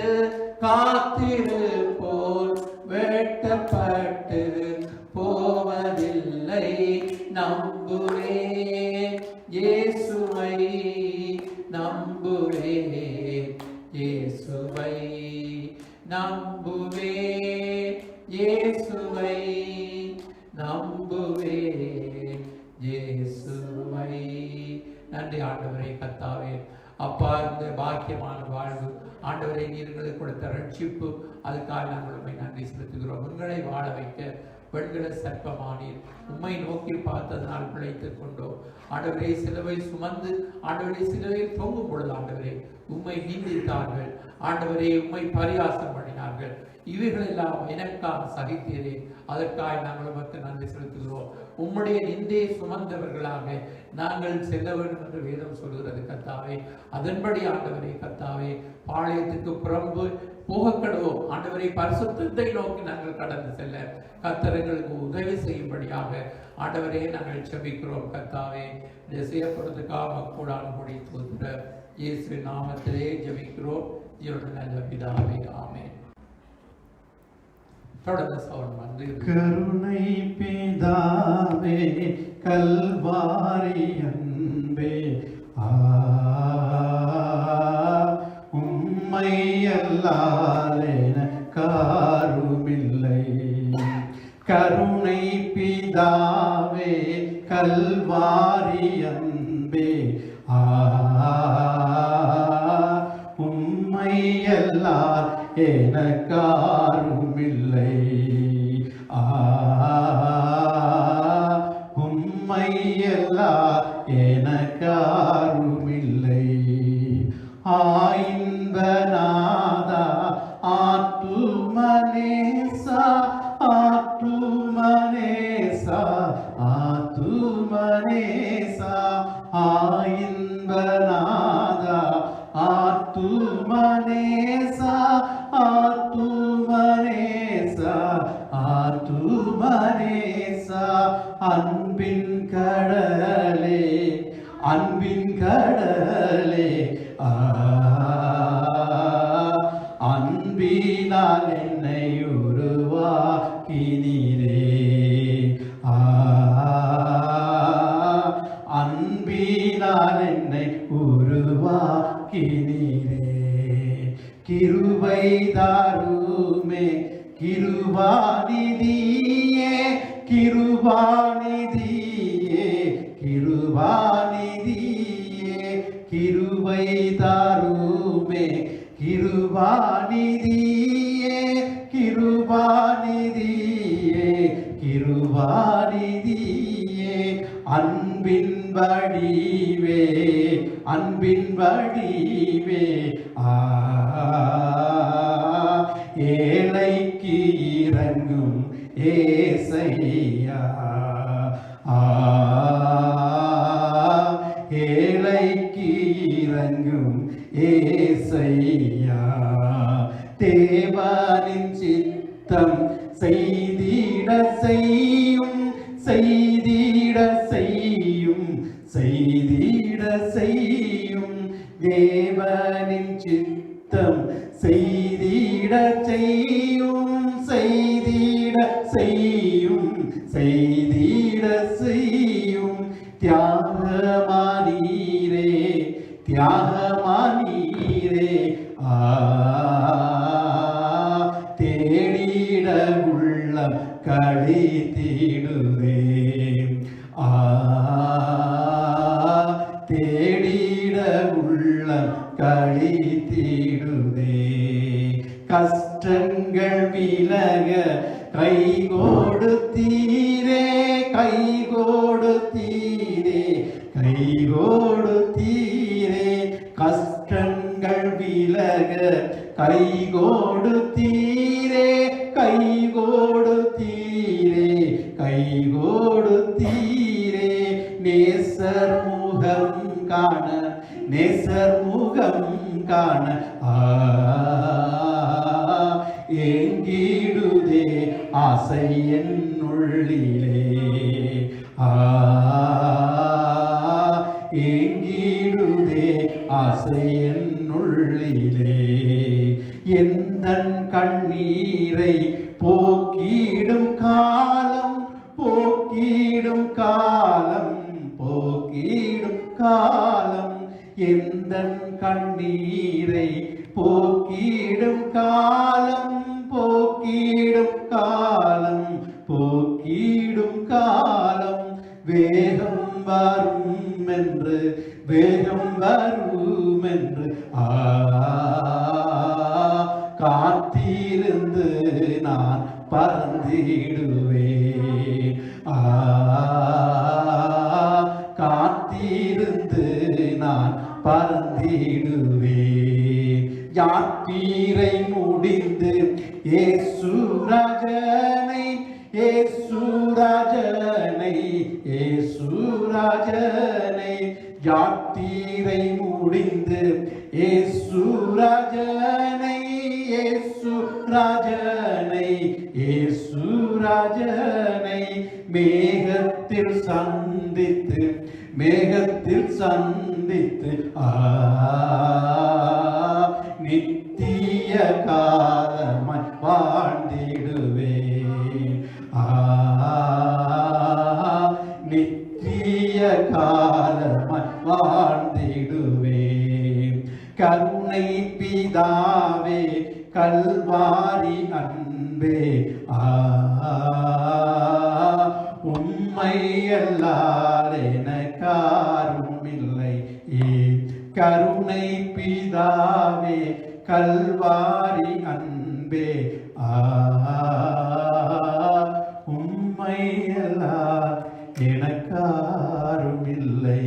Speaker 5: காத்திருப்போர் வெட்கப்பட்டு போவதில்லை. நம்புவேன் இயேசுவை, நம்புவேன் இயேசுவை, நம்புவேன் இயேசுவை, நம்புவேன் இயேசுவை. நன்றி ஆண்டவரே கர்த்தாவே. அப்பா, இந்த பாக்கியமான வாழ்வு ஆண்டவரை நீர்களுக்கு கொடுத்த ரட்சிப்பு, அதுக்காக நாங்கள் உண்மை நன்றி செலுத்துகிறோம். உங்களை வாழ வைக்க பெண்களை சர்ப்பமானீர். உம்மை நோக்கி பார்த்ததனால் பிழைத்துக் கொண்டோம். ஆண்டவரே, சிலுவை சுமந்து ஆண்டவரே சிலுவையில் தொங்கும் பொழுது ஆண்டவரே உம்மை நிந்தித்தார்கள். ஆண்டவரே, உம்மை பரியாசம் பண்ணினார்கள். இவைகளெல்லாம் எனக்காக சகித்தீரே, அதற்காக நாங்கள் உமக்கு நன்றி செலுத்துகிறோம். உம்முடைய நிந்தையை சுமந்தவர்களாக நாங்கள் செல்ல வேண்டும் என்று வேதம் சொல்கிறது கர்த்தாவே. அதன்படி ஆண்டவரே கர்த்தாவே, பாளையத்துக்கு புறம்பு போகக்கடுவோம். ஆண்டவரை பரிசுத்தத்தை நோக்கி நாங்கள் கடந்து செல்ல கர்த்தர் எங்களுக்கு உதவி செய்யும்படியாக ஆண்டவரே நாங்கள் செபிக்கிறோம் கர்த்தாவே. செய்யப்படுறதுக்காக கூடான முடி தோன்ற இயேசு நாமத்திலே ஜெபிக்கிறோம் ஜீவனுள்ள நல்ல பிதாவே, ஆமென். தொடர்ந்து சவுண்ட் வந்து
Speaker 1: கருணை பிதாவே கல்வாரி அன்பே உம்மை அல்லால் எனக்காருமில்லை. கருணை பிதாவே கல்வாரி அன்பே உம்மை அல்லால் எனக்காருமில்லை. உம்மை அல்லால் எனக்காருமில்லை. இன்பநாதா ஆத்துமனேசா ஆத்து ஆத்துமனேசா அன்பின் கடலே அன்பின் கடலே அன்பினால் என்னை உருவாக்கினீரே அன்பினால் என்னை உருவாக்கினீரே கிருபை தாருமே கிருபாநிதியே கிருபாநிதியே கிருபாநிதியே கிருபை தாருமே கிருபாநிதியே கிருபாநிதியே கிருபாநிதியே அன்பின் வடிவே அன்பின் வடிவே ஏழைக்கு இறங்கும் ஏசையா ஏழைக்கு இறங்கும் ஏசையா தேவனின் சித்தம் செய்திட செய்யும் செய்திட செய்யும் செய்திட செய்யும் தேவனின் சித்தம் செய்திட செய்யும் செய்திட செய்யும் செய்திட செய்யும் தியாகமானீரே தியாகமானீரே தேடிட உள்ளம் கழித்திடுவே தேடிட உள்ளம் கழித்திடுவே கஷ்டங்கள் விலக கை கொடுத்தீரே கை கொடுத்தீரே கை கொடுத்தீரே கஷ்டங்கள் விலக கை கொடுத்தீரே கை கொடுத்தீரே கை கொடுத்தீரே நேசர் முகம் காண நேசர் முகம் காண ஏங்கிடுதே ஆசை என்னுள்ளிலே ஏங்கிடுதே ஆசை என்னுள்ளிலே எந்தன் கண்ணீரை போக்கிடும் காலம் போக்கிடும் காலம் போக்கிடும் காலம் எந்தன் கண்ணீரை போக்கிடும் காலம் போக்கிடும் காலம் போக்கிடும் காலம் வேகம் வரும் என்று வேகம் வரும் என்று காத்திருந்து நான் பறந்திடுவேன் காத்திருந்து நான் பறந்திடுவேன் யாத்திரை முடிந்து ஏசுராஜனை ஏசுராஜனை ஏசுராஜனை யாத்திரை முடிந்து ஏசுராஜனை ஏசுராஜனை ஏசுராஜனை மேகத்தில் சந்தித்து மேகத்தில் சந்தித்து நித்திய காலமாய் வாழ்ந்திடுவே நித்திய காலமாய் வாழ்ந்திடுவே கருணை பிதாவே கல்வாரி அன்பே உம்மை அல்லால் எனக்காரும் இல்லை கருணை பிதாவே கல்வாரி அன்பே உம்மை அல்லால் எனக்காரும் இல்லை.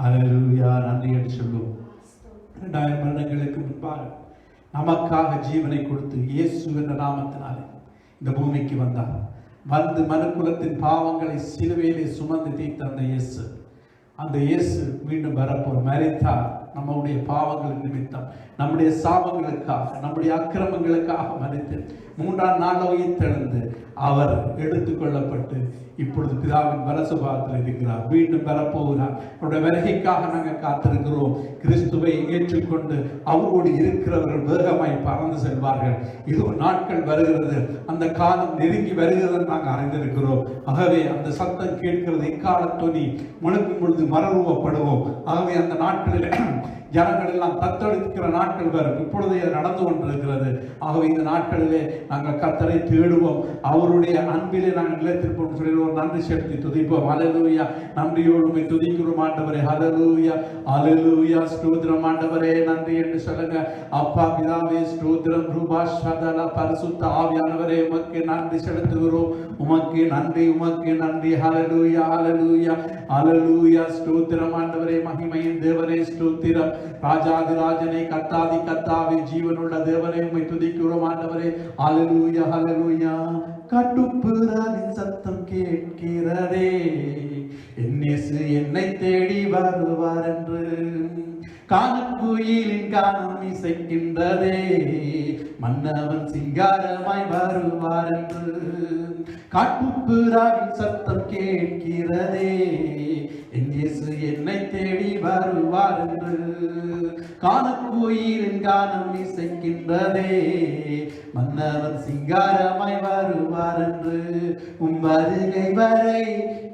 Speaker 1: அல்லேலூயா. நன்றி என்று சொல்லுவோம். 2000 வருடங்களுக்கு முன்பாக நமக்காக ஜீவனை கொடுத்து இயேசு என்ற நாமத்தினாலே இந்த பூமிக்கு வந்தார். வந்து மனுக்குலத்தின் பாவங்களை சிலுவையிலே சுமந்து தீர்த்த அந்த இயேசு, அந்த இயேசு மீண்டும் வரப்போர் மரித்தார். நம்முடைய பாவங்களுக்கு நிமித்தம், நம்முடைய சாபங்களுக்காக, நம்முடைய அக்கிரமங்களுக்காக மரித்து மூன்றாம் நாள் உயிர்த்தெழுந்து அவர் எடுத்துக்கொள்ளப்பட்டு இப்பொழுது பிதாவின் வலசுபாதத்தில் இருக்கிறார். மீண்டும் வரப்போகிறார். அவருடைய வருகைக்காக நாங்கள் காத்திருக்கிறோம். கிறிஸ்துவை ஏற்றுக்கொண்டு அவரோடு இருக்கிறவர்கள் வேகமாய் பறந்து செல்வார்கள். இது நாட்கள் வருகிறது, அந்த காலம் நெருங்கி வருகிறது நாங்கள் அறிந்திருக்கிறோம். ஆகவே அந்த சத்தம் கேட்கிறது, இக்காலத்தொனி முழுக்கும் பொழுது மறுரூபப்படுவோம். ஆகவே அந்த நாட்களில் ஜனங்கள் எல்லாம் தத்தளிக்கிற நாட்கள் வரும். இப்பொழுது நடந்து கொண்டிருக்கிறது. ஆகவே இந்த நாட்களிலே நாங்கள் கர்த்தரை தேடுவோம், அவருடைய அன்பிலே நாங்கள் நிலைத்திருப்போம் சொல்லி ஒரு நன்றி செலுத்தி துதிப்போம். ஹல்லேலூயா. நன்றியோடு துதிக்கிறோம் ஆண்டவரே. ஹல்லேலூயா, ஹல்லேலூயா. ஸ்தோத்திரம் ஆண்டவரே, நன்றி என்று சொல்லுங்க. அப்பா பிதாவே ஸ்தோத்திரம். ரூபா ஷதல பரிசுத்த ஆவியானவரே, உமக்கு நன்றி செலுத்துகிறோம். உமக்கு நன்றி, உமக்கு நன்றி. ஹல்லேலூயா, ஹல்லேலூயா, ஹல்லேலூயா. ஸ்தோத்திரம் ஆண்டவரே, மகிமையின் தேவரே ஸ்தோத்திரம். ராஜாதிராஜனே, கர்த்தாதி கர்த்தாவே, ஜீவனுள்ள தேவனே, உம்மை துதிக்கிறோம் ஆண்டவரே. ஹல்லேலூயா, ஹல்லேலூயா. கட்டுப்புறாவின் சத்தம் கேட்கிறதே, என் இயேசு என்னை தேடி வருவார் என்று. கானக்குயிலின் கானம் இசைக்கின்றதே, மன்னவன் சிங்காரமாய் வருவார் என்று. காட்டுப்புறாவின் சத்தம் கேட்கிறதே, என் இயேசு என்னை தேடி வருவார் என்று. கானக்குயிலின் கானம் இசைக்கின்றதே, மன்னவன் சிங்காரமாய் வருவார் என்று. உம் வருகை வரை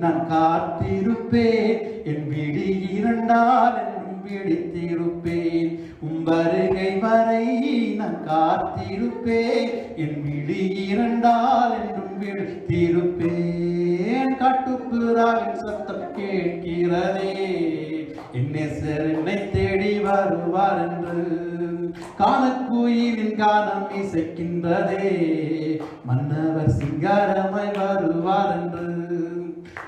Speaker 1: நான் காத்திருப்பேன், என் விழி இரண்டால் விழித்திருப்பேன். உம் வருகை வரை நான் காத்திருப்பேன், என் விழி இரண்டால் என்றும் விழித்திருப்பேன். காட்டுப்புறாவின் சத்தம் கேட்கிறதே, என் நேசர் என்னை தேடி வருவார் என்று. கானக்குயிலின் கானம் இசைக்கின்றதே, மன்னவர் சிங்காரமாய் வருவார் என்று.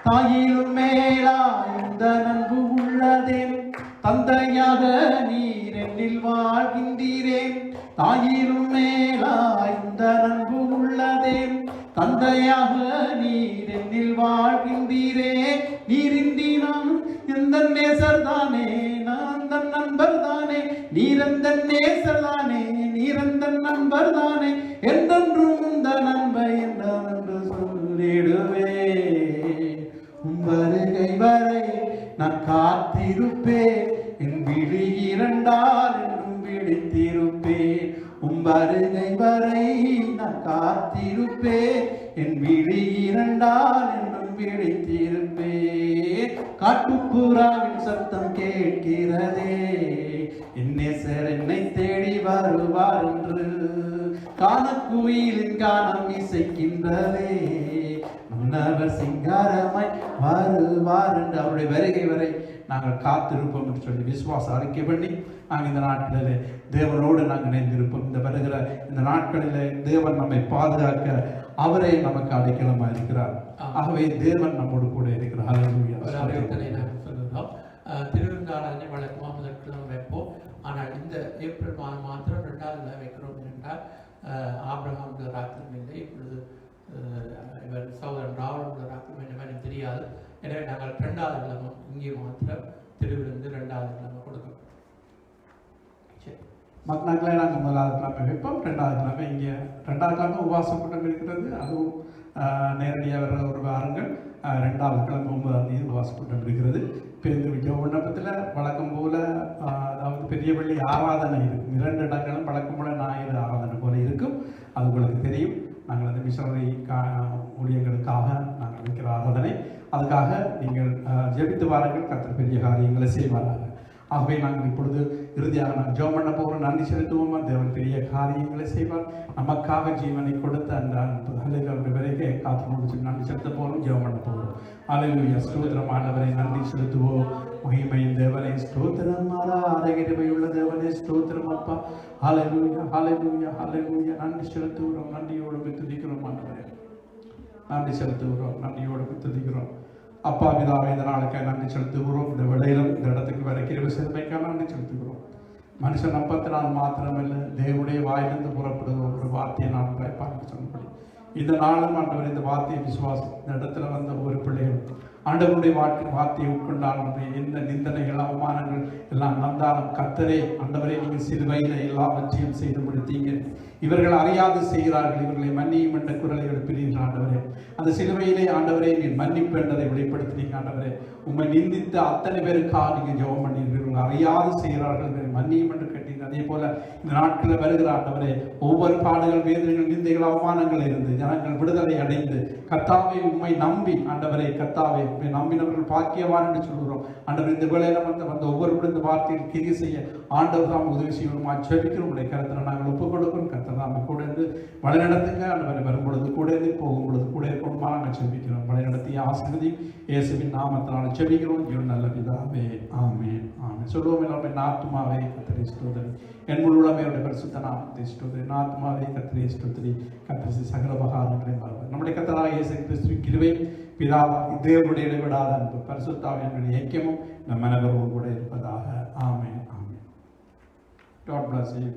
Speaker 1: தாயிலும் மேலாய் இந்த அன்பு உள்ளதே, தந்தையாக நீர் என்னில் வாழ்கின்றீரே. தாயிலும் மேலாய் இந்த அன்பு உள்ளதே, தந்தையாக நீர் என்னில் வாழ்கின்றீரே. நீரின்றி நான் எந்த நேசர் தானே, நான் தன் நண்பர் தானே. நீரந்த நேசர் தானே, நீரந்த நண்பர் தானே. என்றென்றும் இந்த நண்பை என்று சொல்லிடுவே. வருகை வரை நான் காத்திருப்பேன், என் விழி இரண்டால் என்றும் விழித்திருப்பேன். வருகை வரை நான் காத்திருப்பேன், என் விழி இரண்டால் என்றும் விழித்திருப்பேன். காட்டுப்புறாவின் சத்தம் கேட்கிறதே, என் நேசர் என்னை தேடி வருவார் என்று. கானக்குயிலின் கானம் இசைக்கின்றதே, மன்னவர் சிங்காரமாய் வருவார் என்று. அவருடைய வருகை வரை நாங்கள் காத்திருப்போம் என்று சொல்லி விசுவாச அறிக்கை பண்ணி நாங்கள் இந்த நாட்களிலே தேவனோடு நாங்கள் இணைந்திருப்போம். இந்த வருகிற இந்த நாட்களிலே தேவன் நம்மை பாதுகாக்க அவரே நமக்கு அடைக்கலமாக இருக்கிறார். ஆகவே தேவன் நம்மோடு கூட இருக்கிறார். ஹல்லேலூயா.
Speaker 5: நாங்கள் சொல்லுகிறோம், திருவிருந்தாளனை வழக்கமாக முதற்கிழமை வைப்போம். ஆனால் இந்த ஏப்ரல் மாதம் மாத்திரம் 2வது வைக்கிறோம் என்றால் ஆபிரகாம் ராத்திரம் இல்லை, இப்பொழுது இவர் சகோதரன் ராவண ராத்திரம் என்ன மாதிரி தெரியாது. எனவே நாங்கள் 2வது கிழமை இங்கே மாத்திரம் திருவிருந்து 2வது கிழமை கொடுக்கிறோம். சரி,
Speaker 1: மற்ற நாட்களே நாங்கள் 1வது கிழமை வைப்போம், 2வது கிழமை இங்கே 2வது கிழமை உபவாச கூட்டம் இருக்கிறது. அதுவும் நேரடியாக வர ஒரு வாரங்கள். 2வது கிழமை 9ஆம் தேதி உபவாச கூட்டம் இருக்கிறது. பெரிய விண்ணப்பத்தில் வழக்கம் போல, அதாவது பெரிய பள்ளி ஆராதனை இருக்கும். 2 இடங்களும் வழக்கம் போல ஞாயிறு ஆராதனை போல இருக்கும். அது உங்களுக்கு தெரியும். நாங்கள் அந்த மிஷனரி ஊழியர்களுக்காக நாங்கள் வைக்கிற ஆராதனை. அதுக்காக நீங்கள் ஜெபித்து வாருங்கள். கர்த்தர் பெரிய காரியங்களை செய்வார்கள். ஆகவே நாங்கள் இப்பொழுது இறுதியாக நாங்கள் ஜெபம் பண்ண போகிறோம். நன்றி செலுத்துவோமா? தேவன் பெரிய காரியங்களை செய்வார். நமக்காக ஜீவனை கொடுத்த அந்த அவருடைய வரைக்கே காத்து முடிச்சு நன்றி செலுத்த போகிறோம். ஜெபம் பண்ண போகிறோம். ஹல்லேலூயா. ஸ்தோத்திரம் ஆண்டவரை நன்றி செலுத்துவோம். மகிமையின் தேவனே ஸ்தோத்திரம். ஆராதகிருபையுள்ள தேவனே ஸ்தோத்திரம் அப்பா. ஹல்லேலூயா, ஹல்லேலூயா, ஹல்லேலூயா. நன்றி செலுத்துகிறோம். நன்றியோடு துதிக்கிறோம் ஆண்டவரே. நன்றி செலுத்துகிறோம். நன்றியோடு துதிக்கிறோம் அப்பா. பிதாவே, இந்த நாளுக்காக நன்றி செலுத்துகிறோம். இந்த வேளையிலும் இந்த இடத்துக்கு வர கிருபை செய்தமைக்காக நன்றி செலுத்துகிறோம். மனுஷன் நம்பத்தினால் மாத்திரமில்லை, தேவனுடைய வாயிலிருந்து புறப்படுகிற ஒரு வார்த்தையை நான் பார்க்க சொன்னபடி இந்த நாளும் ஆண்டவர் இந்த வார்த்தையை விசுவாசம் இந்த இடத்துல வந்த ஒரு பிள்ளைகள் ஆண்டவருடைய வார்த்தையை உட்கொண்டாலும் எந்த நிந்தனைகள் அவமானங்கள் எல்லாம் நடந்தாலும் கர்த்தரே ஆண்டவரே நீங்கள் சிலுவையில் எல்லாவற்றையும் செய்து முடித்தீங்க, இவர்கள் அறியாது செய்கிறார்கள், இவர்களை மன்னியும் என்ற குரலை எழுப்பினீர்கள் ஆண்டவரே. அந்த சிலுவையிலே ஆண்டவரே நீர் மன்னிப்பு என்றதை வெளிப்படுத்தினீங்க ஆண்டவரே. உம்மை நிந்தித்த அத்தனை பேருக்காக நீங்கள் ஜெபம் பண்ணீர்கள், அறியாது செய்கிறார்கள் மன்னியும் என்று கேட்டீங்க. அதே போல இந்த நாட்களில் வருகிற ஆண்டவரே ஒவ்வொரு பாடுகள், வேதனைகள், நிந்தைகள், அவமானங்கள் இருந்து ஜனங்கள் விடுதலை அடைந்து கர்த்தாவை உம்மை நம்பி ஆண்டவரே கர்த்தாவை நம்பினவர்கள் பாக்கியவான் என்று சொல்கிறோம் ஆண்டவர். இந்த வேளையில வந்த ஒவ்வொரு இந்த வார்த்தையில் கிரியை செய்ய ஆண்டவர் தான் உதவி செய்யணுமா ஜெபிக்கிறோம். உடைய கருத்தில் நாங்கள் ஒப்புக் கொடுக்கிறோம். கர்த்தர் நாம கூட இருந்து வழிநடத்துங்க ஆண்டவரை. வரும் பொழுது கூட இருந்து போகும் பொழுது கூட இருக்கணுமா நாங்கள் ஜெபிக்கிறோம். வழிநடத்திய ஆசீர்வதி இயேசுவின் நாமத்தினால ஜெபிக்கிறோம். ஜீவன் நல்ல பிதாவே, ஆமென் ஆமென். சொல்லுவோம் எல்லாமே, ஆத்துமாவே கர்த்தரை ஸ்தோத்திரி, என் முழுவதுமே பரிசுத்த நாமத்தை ஸ்தோத்திரி. ஆத்துமாவே கர்த்தரை ஸ்தோத்திரி, கர்த்தர் சகல உபகாரங்களை மறவார். நம்முடைய கர்த்தராகிய இயேசு கிறிஸ்துவின் கிருபை, பிதாவா தேவனுடைய இடைவிடாத அன்பு, பரிசுத்தாவியின் ஐக்கியமும் நம் அனைவரோடு கூட இருப்பதாக. ஆமென் ஆமென். God bless you.